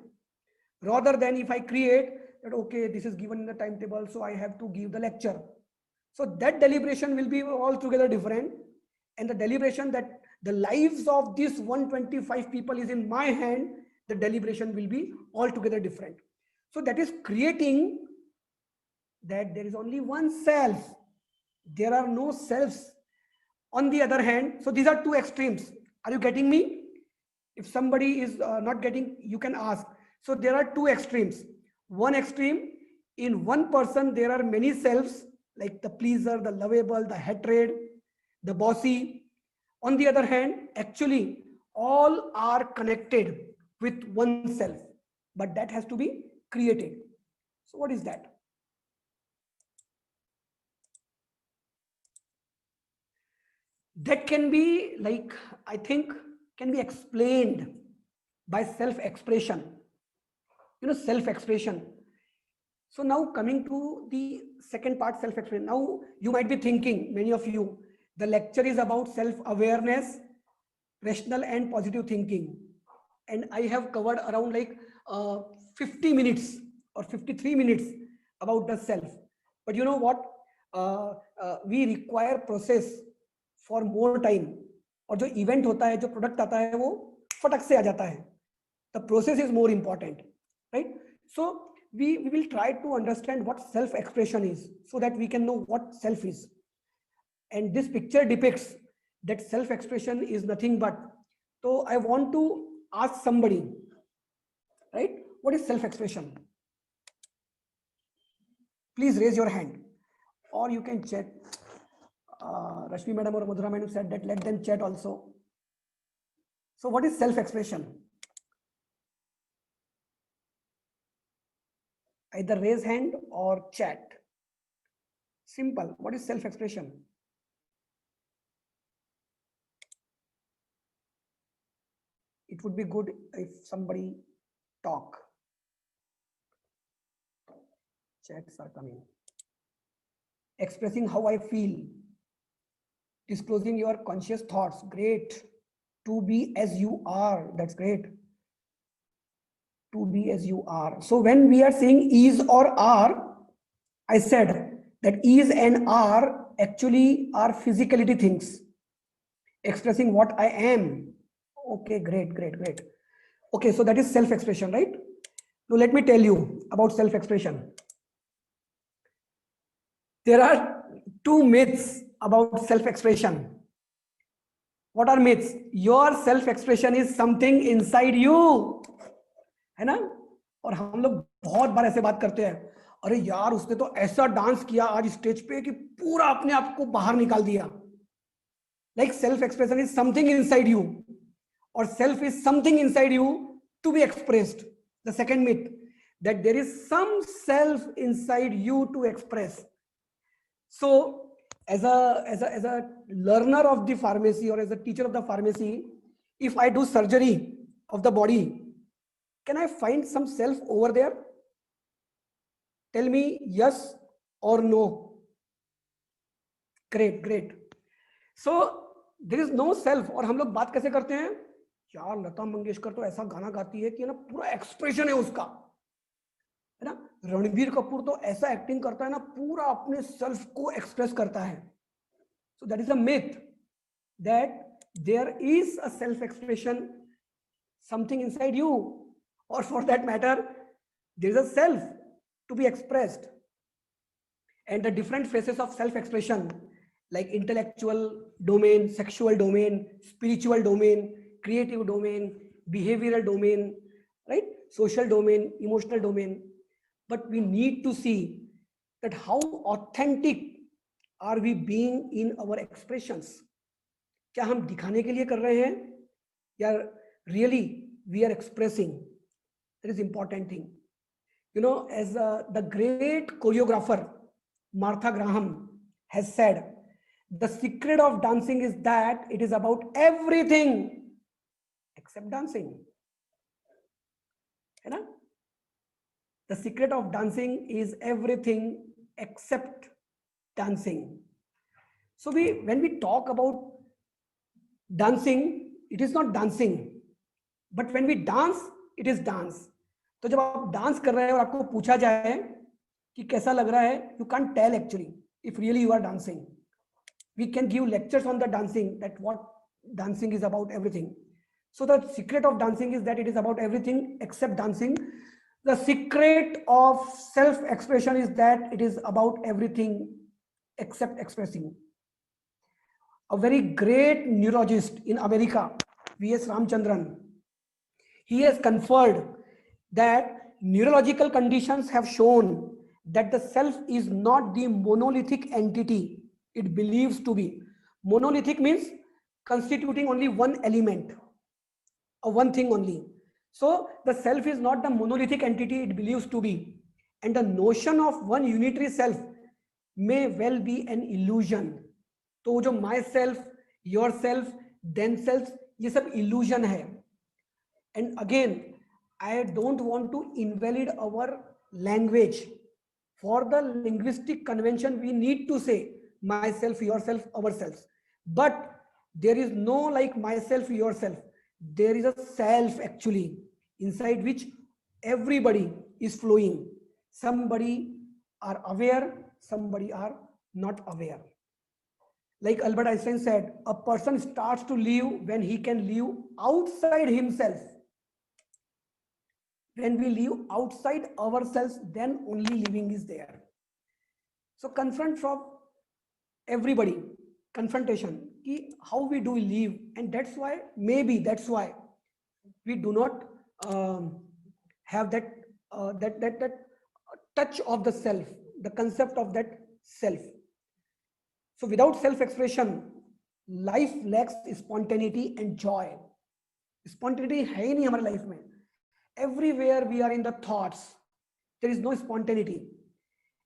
Rather than if I create that, okay, this is given in the timetable, so I have to give the lecture. So that deliberation will be altogether different. And the deliberation that the lives of these 125 people is in my hand, the deliberation will be altogether different. So that is creating that there is only one self. There are no selves. On the other hand, so these are two extremes. Are you getting me? If somebody is not getting, you can ask. So there are two extremes. One extreme, in one person, there are many selves, like the pleaser, the lovable, the hatred, the bossy. On the other hand, actually, all are connected with one self, but that has to be created. So what is that? That can be like, I think, can be explained by self-expression. Self-expression. So now coming to the second part, self-expression. Now you might be thinking, many of you, the lecture is about self-awareness, rational and positive thinking. And I have covered around like 50 minutes or 53 minutes about the self. But you know what? We require process for more time. और जो event होता है, जो product आता है, वो फटक से आ जाता है. The process is more important, right? So we will try to understand what self-expression is, so that we can know what self is. And this picture depicts that self-expression is nothing but. So I want to ask somebody, right? What is self-expression? Please raise your hand, or you can chat. Rashmi madam or Madhura madam said that let them chat also. So what is self-expression? Either raise hand or chat. Simple. What is self-expression? It would be good if somebody talk. Chats are coming. Expressing how I feel. Disclosing your conscious thoughts. Great. To be as you are. That's great. To be as you are. So when we are saying is or are, I said that is and are actually are physicality things. Expressing what I am. Okay, great. Okay, so that is self-expression, right? Now let me tell you about self-expression. There are two myths about self-expression. What are myths? Your self-expression is something inside you. है ना? और हम लोग बहुत बार ऐसे बात करते हैं, अरे यार उसने तो ऐसा डांस किया आज स्टेज पे कि पूरा अपने आप को बाहर निकाल दिया. Like self-expression is something inside you, or self is something inside you to be expressed. The second myth, that there is some self inside you to express. So as a learner of the pharmacy or as a teacher of the pharmacy, if I do surgery of the body, can I find some self over there? Tell me yes or no. Great. So there is no self. और हम लोग बात कैसे करते हैं? यार लता मंगेशकर तो ऐसा गाना गाती है कि ना पूरा एक्सप्रेशन है उसका, है ना? रणबीर कपूर तो ऐसा एक्टिंग करता है ना, पूरा अपने सेल्फ को एक्सप्रेस करता है. So that is a myth, that there is a self expression, something inside you, or for that matter, there is a self to be expressed. And the different phases of self expression, like intellectual domain, sexual domain, spiritual domain, creative domain, behavioral domain, right? Social domain, emotional domain. But we need to see that how authentic are we being in our expressions. क्या हम दिखाने के लिए कर रहे हैं या really we are expressing? That is important thing. You know, as the great choreographer Martha Graham has said, the secret of dancing is that it is about everything except dancing. है ना? The secret of dancing is everything except dancing. So when we talk about dancing, it is not dancing, but when we dance, it is dance. तो जब आप dance कर रहे हैं और आपको पूछा जाए कि कैसा लग रहा है, you can't tell actually if really you are dancing. We can give lectures on the dancing, that what dancing is about everything. So the secret of dancing is that it is about everything except dancing. The secret of self-expression is that it is about everything except expressing. A very great neurologist in America, V.S. Ramchandran, he has conferred that neurological conditions have shown that the self is not the monolithic entity it believes to be. Monolithic means constituting only one element or one thing only. So the self is not the monolithic entity it believes to be, and the notion of one unitary self may well be an illusion. तो जो myself, yourself, themselves, ये सब illusion है. And again, I don't want to invalidate our language. For the linguistic convention, we need to say myself, yourself, ourselves. But there is no like myself, yourself. There is a self actually, inside which everybody is flowing. Somebody are aware, somebody are not aware. Like Albert Einstein said, a person starts to live when he can live outside himself. When we live outside ourselves, then only living is there. So confront from everybody, confrontation, how we do live, and that's why, maybe that's why we do not have that touch of the self, the concept of that self. So without self-expression, life lacks spontaneity and joy. Spontaneity है ही नहीं हमारे life में. Everywhere we are in the thoughts, there is no spontaneity,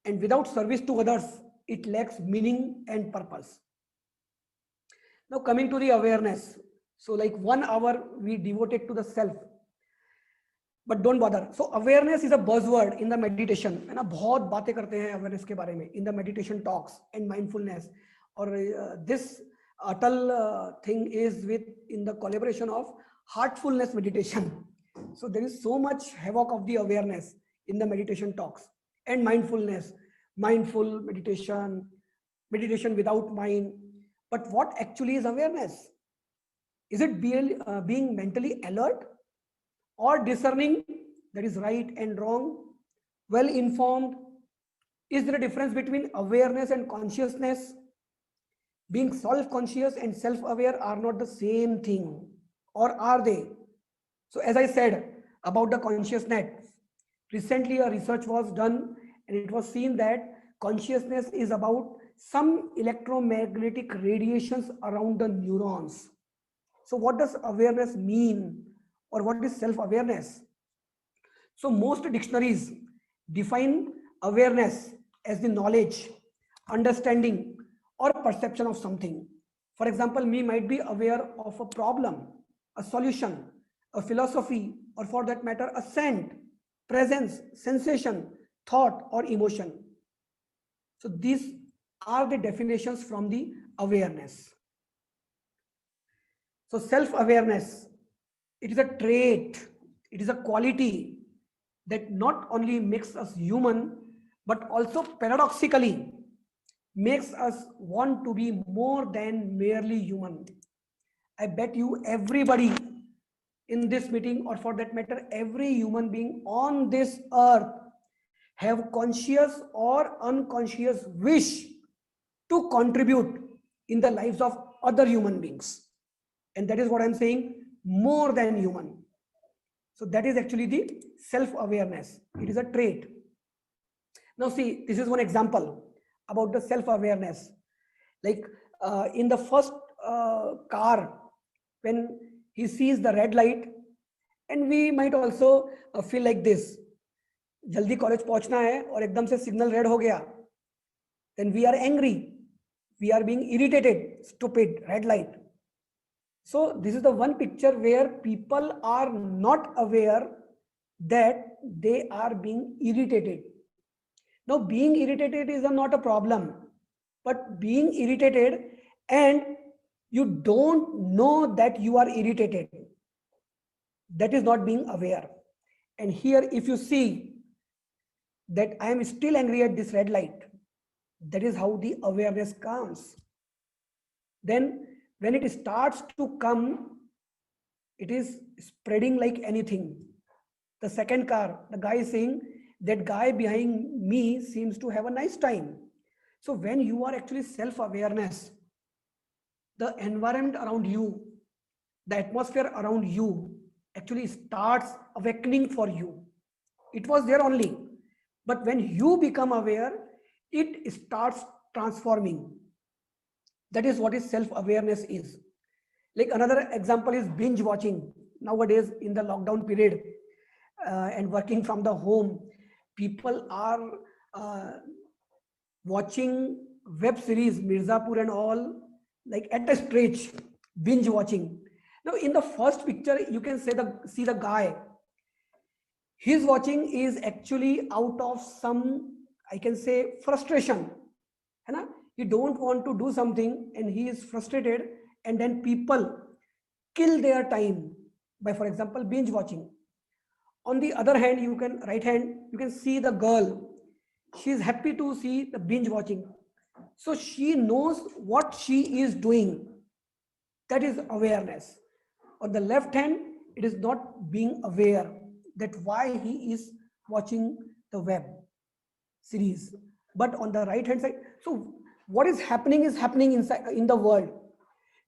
and without service to others, it lacks meaning and purpose. Now coming to the awareness, so like 1 hour we devoted to the self, but don't bother. So awareness is a buzzword in the meditation, है ना, बहुत बातें करते हैं awareness के बारे में in the meditation talks and mindfulness, or this Atal thing is with in the collaboration of heartfulness meditation. So there is so much havoc of the awareness in the meditation talks and mindfulness, mindful meditation, meditation without mind. But what actually is awareness? Is it being mentally alert or discerning that is right and wrong, well informed? Is there a difference between awareness and consciousness? Being self-conscious and self-aware are not the same thing, or are they? So as I said about the consciousness, recently a research was done and it was seen that consciousness is about some electromagnetic radiations around the neurons. So what does awareness mean, or what is self-awareness? So most dictionaries define awareness as the knowledge, understanding, or perception of something. For example, me might be aware of a problem, a solution, a philosophy, or for that matter, a scent, presence, sensation, thought, or emotion. So these are the definitions from the awareness. So self-awareness, it is a trait, it is a quality that not only makes us human, but also paradoxically makes us want to be more than merely human. I bet you everybody in this meeting, or for that matter, every human being on this earth, have conscious or unconscious wish to contribute in the lives of other human beings. And that is what I'm saying, more than human. So that is actually the self-awareness. It is a trait. Now see, this is one example about the self-awareness. Like in the first car, when he sees the red light, and we might also feel like this, जल्दी college पहुंचना है और एकदम से signal red हो गया, then we are angry, we are being irritated, stupid, red light. So this is the one picture where people are not aware that they are being irritated. Now being irritated is not a problem, but being irritated and you don't know that you are irritated, that is not being aware. And here if you see that I am still angry at this red light, that is how the awareness comes. Then when it starts to come, it is spreading like anything. The second car, the guy is saying, that guy behind me seems to have a nice time. So when you are actually self-awareness, the environment around you, the atmosphere around you actually starts awakening for you. It was there only, but when you become aware, it starts transforming. That is what is self-awareness is. Like another example is binge watching. Nowadays in the lockdown period and working from the home, people are watching web series, Mirzapur and all, like at a stretch, binge watching. Now in the first picture, you can see the guy. His watching is actually out of some, I can say, frustration. He don't want to do something and he is frustrated, and then people kill their time by, for example, binge watching. On the other hand, right hand, you can see the girl. She is happy to see the binge watching. So she knows what she is doing. That is awareness. On the left hand, it is not being aware that why he is watching the web series. But on the right hand side, so what is happening inside in the world.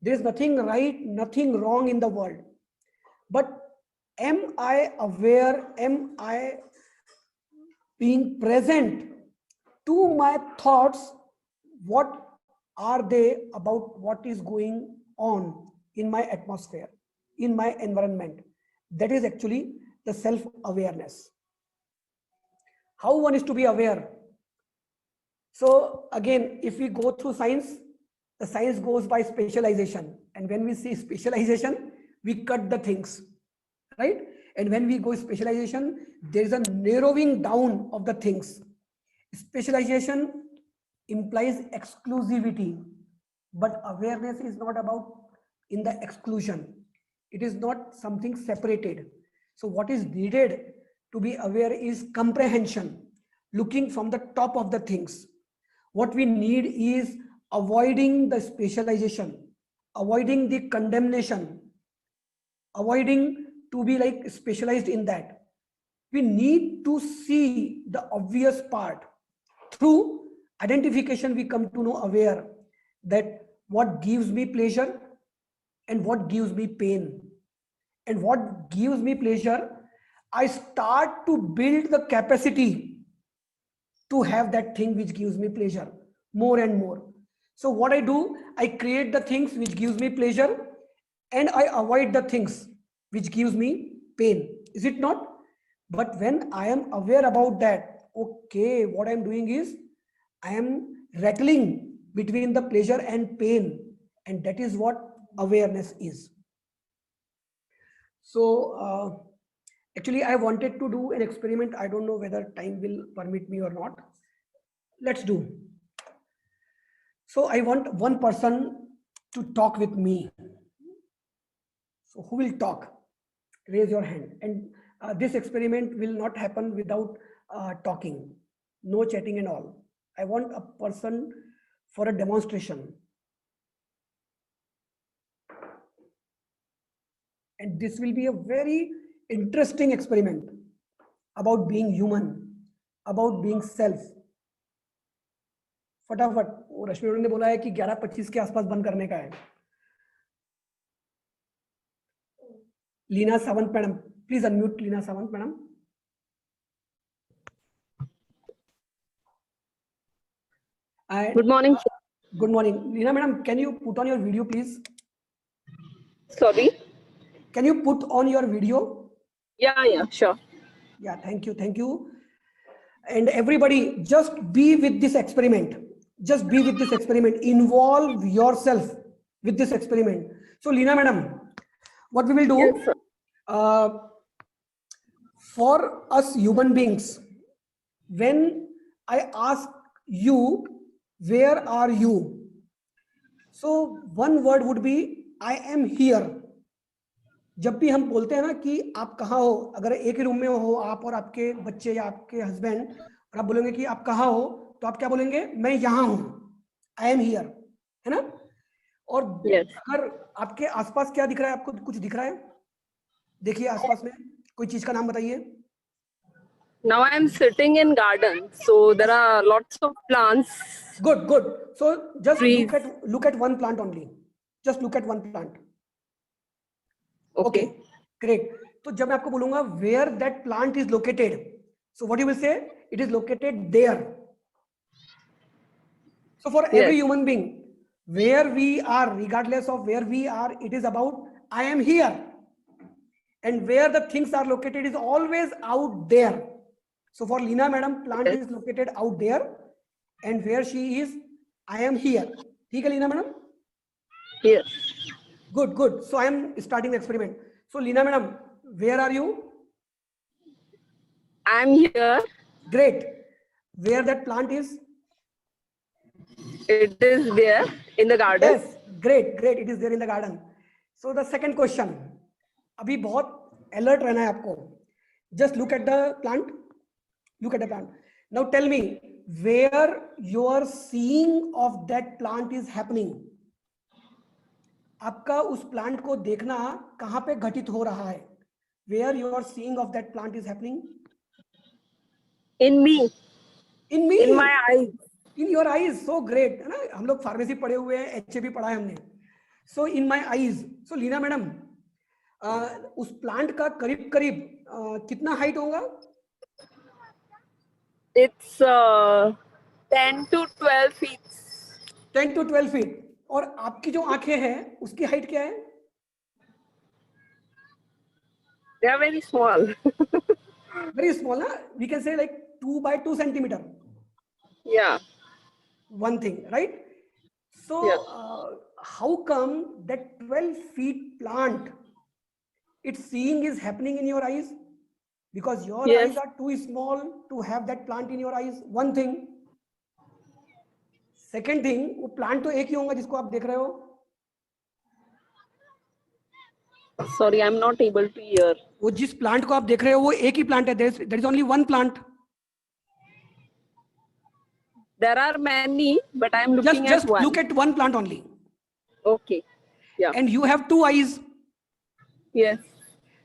There is nothing right, nothing wrong in the world. But am I aware? Am I being present to my thoughts? What are they about what is going on in my atmosphere, in my environment? That is actually the self-awareness. How one is to be aware? So again, if we go through science, the science goes by specialization. And when we see specialization, we cut the things, right? And when we go specialization, there is a narrowing down of the things. Specialization implies exclusivity, but awareness is not about in the exclusion. It is not something separated. So what is needed to be aware is comprehension, looking from the top of the things. What we need is avoiding the specialization, avoiding the condemnation, avoiding to be like specialized in that. We need to see the obvious part. Through identification, we come to know aware that what gives me pleasure and what gives me pain. And what gives me pleasure, I start to build the capacity to have that thing which gives me pleasure more and more. So what I do, I create the things which gives me pleasure and I avoid the things which gives me pain. Is it not? But when I am aware about that, okay, what I'm doing is I am rattling between the pleasure and pain, and that is what awareness is. So actually I wanted to do an experiment. I don't know whether time will permit me or not. Let's do. So I want one person to talk with me. So who will talk? Raise your hand. And this experiment will not happen without talking, no chatting and all. I want a person for a demonstration. And this will be a very interesting experiment about being human, about being self. फटाफट, वो रश्मि ने बोला है कि 11:25 के आसपास बंद करने का है. Leena Sawant madam, please unmute Leena Sawant madam. And Good morning, sir. good morning. Leena madam, can you put on your video, please? Sorry. Can you put on your video? Yeah, sure. Yeah, thank you. Thank you. And everybody, just be with this experiment. Just be with this experiment. Involve yourself with this experiment. So, Leena madam, what we will do, Yes, sir. For us human beings, when I ask you, where are you? So, one word would be, I am here. जब भी हम बोलते हैं ना कि आप कहाँ हो, अगर एक ही रूम में हो आप और आपके बच्चे या आपके हस्बैंड, और आप बोलेंगे कि आप कहाँ हो, तो आप क्या बोलेंगे? मैं यहाँ हूँ, आई एम हियर, है ना? और Yes. अगर आपके आसपास क्या दिख रहा है, आपको कुछ दिख रहा है? देखिए आसपास में कोई चीज का नाम बताइए. Now I am sitting in garden, so there are lots of plants. Good. So just Trees. look at one plant only. Just look at one plant. Okay. Great. तो जब मैं आपको बोलूंगा where that plant is located, so what you will say? It is located there. So for every Yes. human being, where we are, regardless of where we are, it is about I am here. And where the things are located is always out there. So for Leena madam, plant Yes. is located out there, and where she is, I am here. ठीक है Leena madam? Yes. Good. So I am starting the experiment. So Leena madam, where are you? I am here. Great. Where that plant is? It is there in the garden. Yes. Great. It is there in the garden. So the second question. अभी बहुत alert रहना है आपको. Just look at the plant. Look at the plant. Now tell me where your seeing of that plant is happening. आपका उस plant को देखना कहाँ पे घटित हो रहा है? Where your seeing of that plant is happening? In me. In me. In my eyes. In your eyes. So great. है ना? हम लोग फार्मेसी पढ़े हुए हैं, एचए भी पढ़ा है हमने. So in my eyes. So Leena madam, उस प्लांट का करीब कितना हाइट होगा? It's 10 to 12 feet. 10 to 12 feet. और आपकी जो आंखें हैं उसकी हाइट क्या है? They are very small. Very small, ना? We can say like 2 by 2 centimeter. Yeah. One thing, right? So Yes. how come that 12 feet plant, its seeing is happening in your eyes? Because your Yes. eyes are too small to have that plant in your eyes. One thing. Second thing, वो plant तो एक ही होगा जिसको आप देख रहे हो. Sorry, I'm not able to hear. वो जिस प्लांट को आप देख रहे हो वो एक ही प्लांट है. There is only one plant. There are many, but I'm looking Just at one. look at one plant only. Okay. Yeah. And you have two eyes. Yes.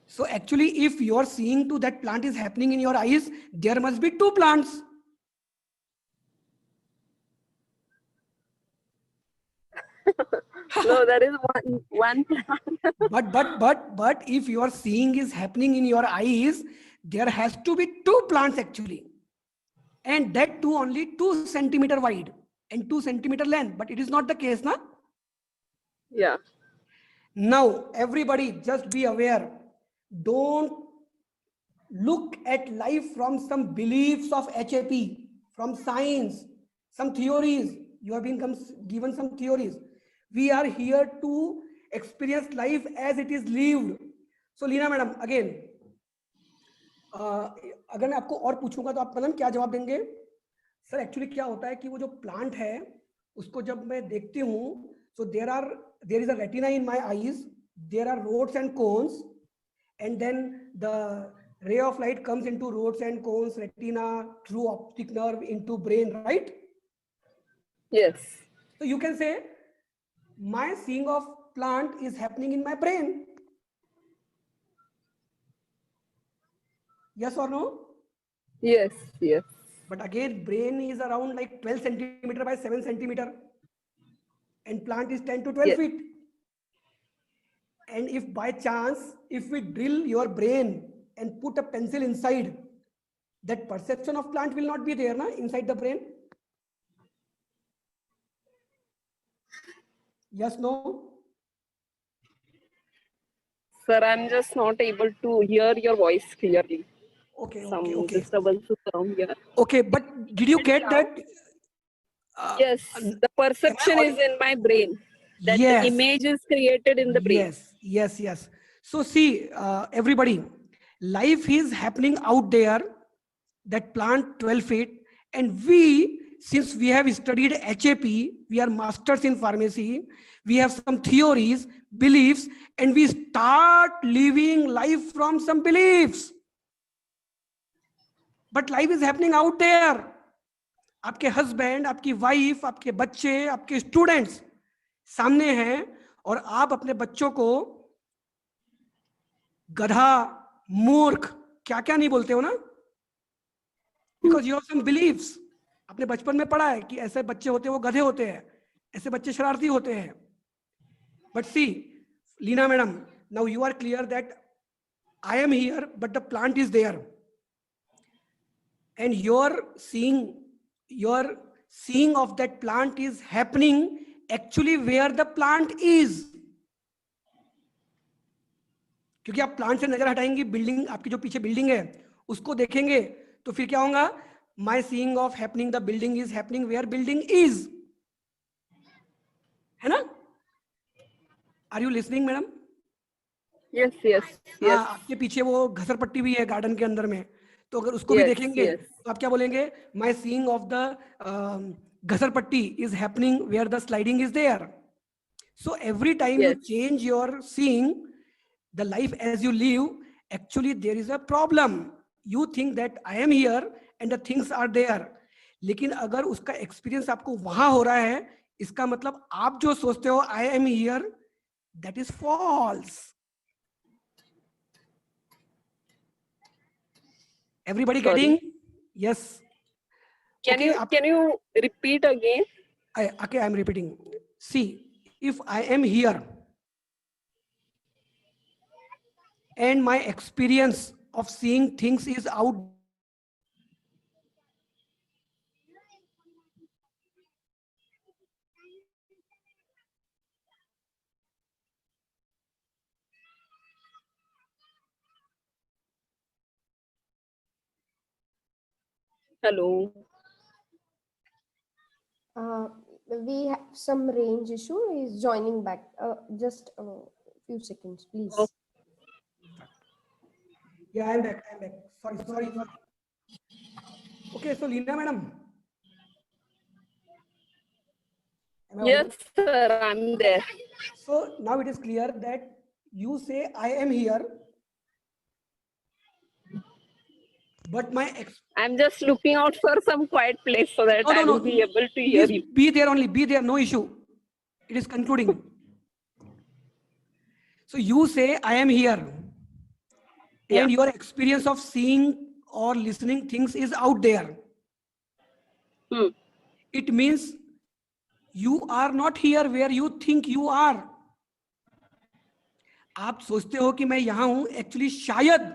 So actually, if your seeing to that plant is happening in your eyes, there must be two plants. No, there is one plant. But if your seeing is happening in your eyes, there has to be two plants actually, and that too only 2 centimeter wide and 2 centimeter length. But it is not the case, na? Yeah. Now everybody just be aware. Don't look at life from some beliefs of HAP, from science, some theories. You have been given some theories. We are here to experience life as it is lived. So Leena madam, again, अगर मैं आपको और पूछूंगा तो आप madam क्या जवाब देंगे? सर एक्चुअली क्या होता है कि वो जो प्लांट है उसको जब मैं देखती हूँ, so there is a retina in my eyes, there are rods and cones, and then the ray of light comes into rods and cones, retina, through optic nerve into brain, right? Yes. So you can say my seeing of plant is happening in my brain. Yes or no? Yes. Yes. But again, brain is around like 12 centimeter by 7 centimeter, and plant is 10 to 12 Yes. feet. And if by chance, if we drill your brain and put a pencil inside, that perception of plant will not be there, na, inside the brain. Yes, no? Sir, I'm just not able to hear your voice clearly. Okay, Some okay, okay. disturbances around here. Okay, but did you get that? Yes, the Am I perception is in my brain that the Yes. image is created in the brain. Yes, yes, yes. So see, everybody, life is happening out there, that plant 12 feet, and we, since we have studied HAP, we are masters in pharmacy, we have some theories, beliefs, and we start living life from some beliefs. But life is happening out there. आपके husband, आपकी wife, आपके बच्चे, आपके students सामने हैं, और आप अपने बच्चों को गधा, मूर्ख, क्या क्या नहीं बोलते हो ना, because you have some beliefs. आपने बचपन में पढ़ा है कि ऐसे बच्चे होते हैं वो गधे होते हैं, ऐसे बच्चे शरारती होते हैं. But see Leena madam, now you are clear that I am here but the plant is there, and your seeing of that plant is happening actually where the plant is. क्योंकि आप प्लांट से नजर हटाएंगे, बिल्डिंग, आपकी जो पीछे building है उसको देखेंगे, तो फिर क्या होगा? My seeing of happening the building is happening where building is, है ना? Are you listening madam? Yes, yes, हाँ, yes. आपके पीछे वो घसरपट्टी भी है गार्डन के अंदर में, तो अगर उसको भी Yes, देखेंगे yes. तो आप क्या बोलेंगे? माई सीइंग ऑफ द घसरपट्टी is happening where the sliding is there. So every time you Yes. change your seeing, the life as you live, actually there is a problem. You think that I am here and the things are there. लेकिन अगर उसका experience आपको वहां हो रहा है, इसका मतलब आप जो सोचते हो I am here, that is false. Everybody Sorry. getting? Yes. Can you repeat again? Okay, I am repeating. See, if I am here and my experience of seeing things is out, Hello. We have some range issue. He's joining back. Just a few seconds, please. Okay. yeah, I am back. Sorry. Okay, so Leena madam. Am I Yes, audible? sir, I'm there. So now it is clear that you say I am here, but my I'm just looking out for some quiet place so that I will be able to hear please you. be there only, be there, no issue. It is concluding. So you say I am here, Yeah. and your experience of seeing or listening things is out there. Hmm. It means you are not here where you think you are. आप सोचते हो कि मैं यहां हूं, actually शायद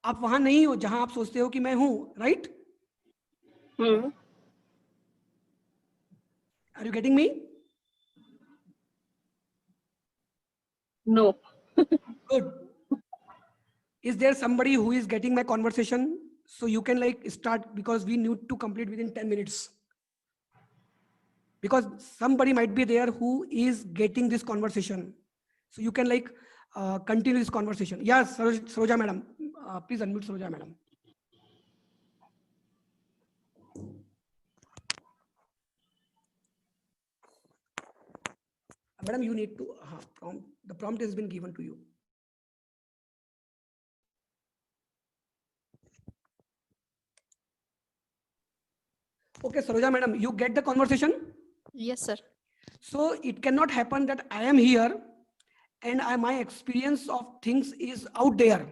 आप वहां नहीं हो जहां आप सोचते हो कि मैं हूं, right? Hmm. Are you getting me? No. Good. Is there somebody who is getting my conversation? So you can like start, because we need to complete within 10 minutes. Because somebody might be there who is getting this conversation. So you can like continue this conversation. Yes, Saroja madam. Please unmute Saroja madam. Madam, you need to prompt. The prompt has been given to you. Okay, Saroja madam, you get the conversation? Yes, sir. So it cannot happen that I am here and my experience of things is out there.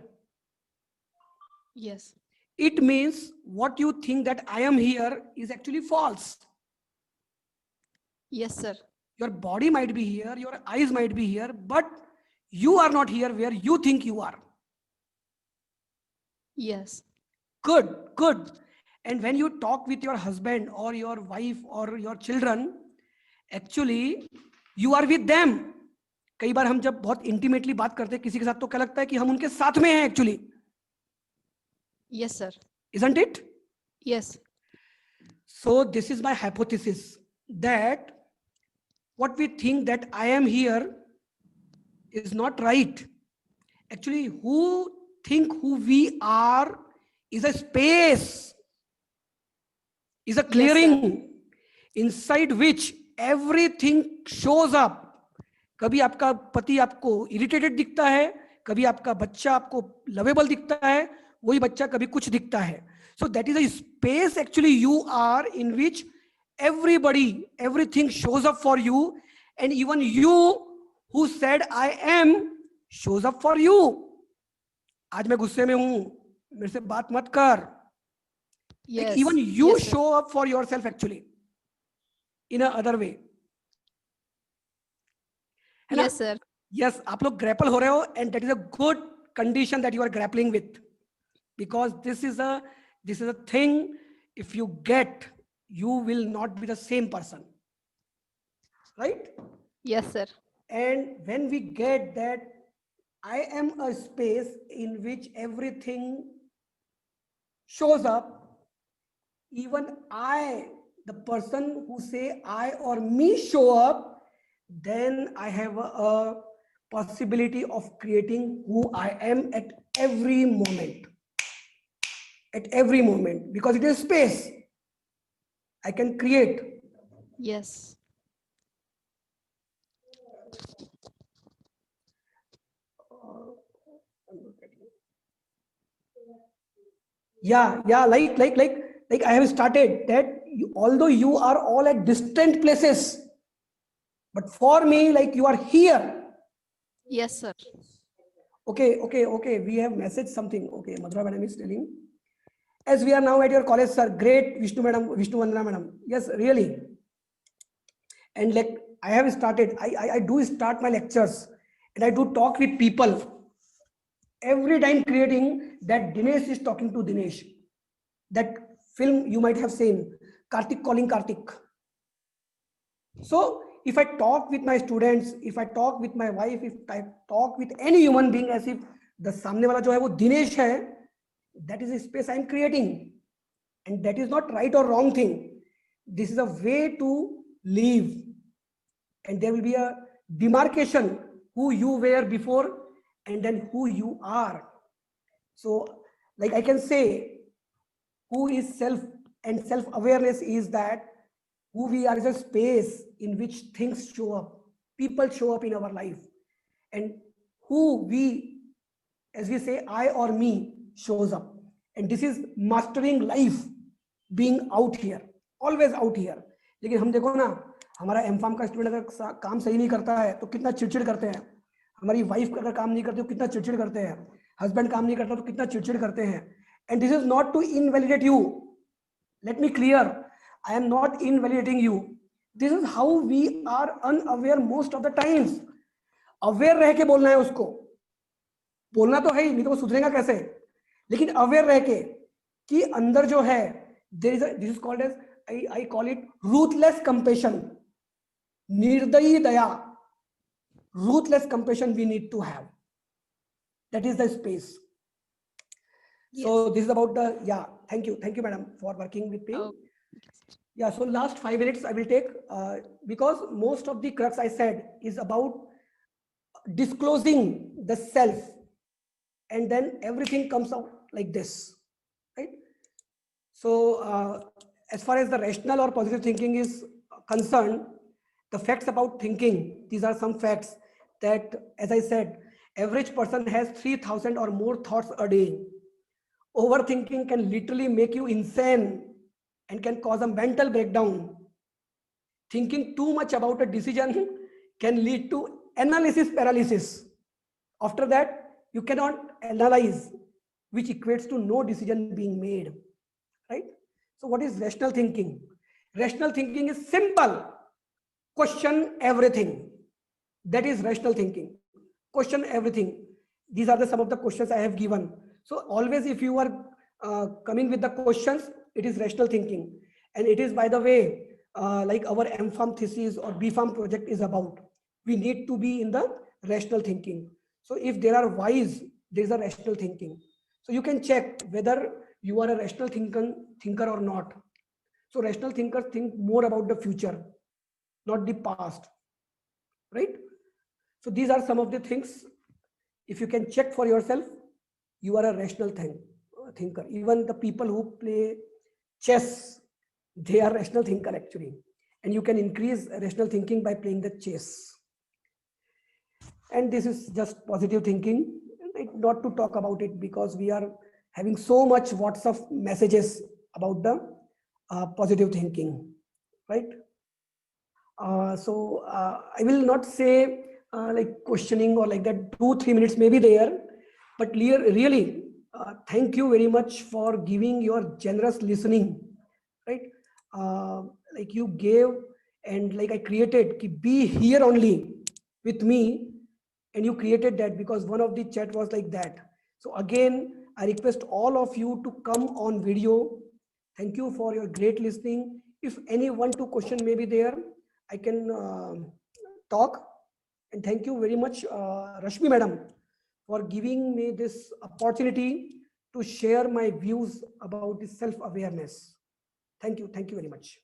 Yes. It means what you think that I am here is actually false. Yes, sir. Your body might be here, your eyes might be here, but you are not here where you think you are. Yes. Good, good. And when you talk with your husband or your wife or your children, actually You are with them. कई बार हम जब बहुत intimately बात करते हैं किसी के साथ तो क्या लगता है कि हम उनके साथ में हैं actually. Yes, sir. Isn't it? Yes. So this is my hypothesis that what we think that I am here is not right. Actually, who think who we are is a space, is a clearing inside which everything shows up. कभी आपका पति आपको irritated दिखता है, कभी आपका बच्चा आपको लवेबल दिखता है, वही बच्चा कभी कुछ दिखता है. So that is a space actually you are in which everybody, everything shows up for you, and even you who said I am shows up for you. आज मैं गुस्से में हूं, मेरे से बात मत कर. Yes. Like even you Yes, sir. show up for yourself actually in a other way. है ना? Yes, sir. Yes, आप लोग grapple हो रहे हो, and that is a good condition that you are grappling with, because this is a thing. If you get, you will not be the same person, right? Yes, sir. And when we get that I am a space in which everything shows up, even I, the person who say I or me show up, then I have a possibility of creating who I am at every moment. At every moment, because it is space. I can create. Yes. Yeah, like I have started that although you are all at distant places, but for me, like you are here. Yes, sir. Okay. We have messaged something. Okay, Madhura madam is telling. As we are now at your college, sir, great, Vishnu Vandana madam. Yes, really. And like I have started, I do start my lectures and I do talk with people. Every time creating that Dinesh is talking to Dinesh. That film you might have seen, Karthik calling Karthik. So if I talk with my students, if I talk with my wife, if I talk with any human being as if the सामने वाला जो है वो दिनेश है, that is a space I am creating, and that is not right or wrong thing. This is a way to live, and there will be a demarcation who you were before and then who you are. So like I can say, who is self and self-awareness is that who we are is a space in which things show up, people show up in our life, and who we, as we say, I or me, shows up. And this is mastering life, being out here, always out here. लेकिन हम देखो ना, हमारा M form का student अगर काम सही नहीं करता है तो कितना चिड़चिड़ करते हैं. हमारी वाइफ अगर काम नहीं करती तो कितना चिड़चिड़ करते हैं. हस्बैंड काम नहीं करता तो कितना चिड़चिड़ करते हैं. And this is not to invalidate you. Let me clear, I am not invalidating you. This is how we are unaware most of the times. Aware रह के बोलना है उसको. बोलना तो है ही, नहीं तो वो सुधरेगा कैसे. लेकिन अवेयर रह के कि अंदर जो है, this is called as, I call it ruthless compassion. निर्दयी दया. Ruthless compassion we need to have. That is the space. So this is about the, yeah, thank you madam for working with me. Oh. Yeah, so last 5 minutes I will take, because most of the crux I said is about disclosing the self, and then everything comes out like this, right? So as far as the rational or positive thinking is concerned, the facts about thinking, these are some facts that, as I said, average person has 3,000 or more thoughts a day. Overthinking can literally make you insane and can cause a mental breakdown. Thinking too much about a decision can lead to analysis paralysis. After that, you cannot analyze, which equates to no decision being made, right? So what is rational thinking? Rational thinking is simple. Question everything. That is rational thinking. Question everything. These are some of the questions I have given. So always if you are coming with the questions, it is rational thinking. And it is, by the way, like our M.Pharm thesis or B.Pharm project is about. We need to be in the rational thinking. So if there are whys, there is a rational thinking. So you can check whether you are a rational thinker or not. So rational thinkers think more about the future, not the past, right? So these are some of the things. If you can check for yourself, you are a rational thinker. Even the people who play chess, they are rational thinker actually. And you can increase rational thinking by playing the chess. And this is just positive thinking, like not to talk about it because we are having so much WhatsApp messages about the positive thinking, right? So I will not say like questioning or like that 2-3 minutes may be there, but really thank you very much for giving your generous listening, right? Like you gave, and like I created be here only with me, and you created that because one of the chat was like that. So again, I request all of you to come on video. Thank you for your great listening. If any 1-2 question may be there, I can talk. And thank you very much, Rashmi madam, for giving me this opportunity to share my views about this self-awareness. Thank you very much.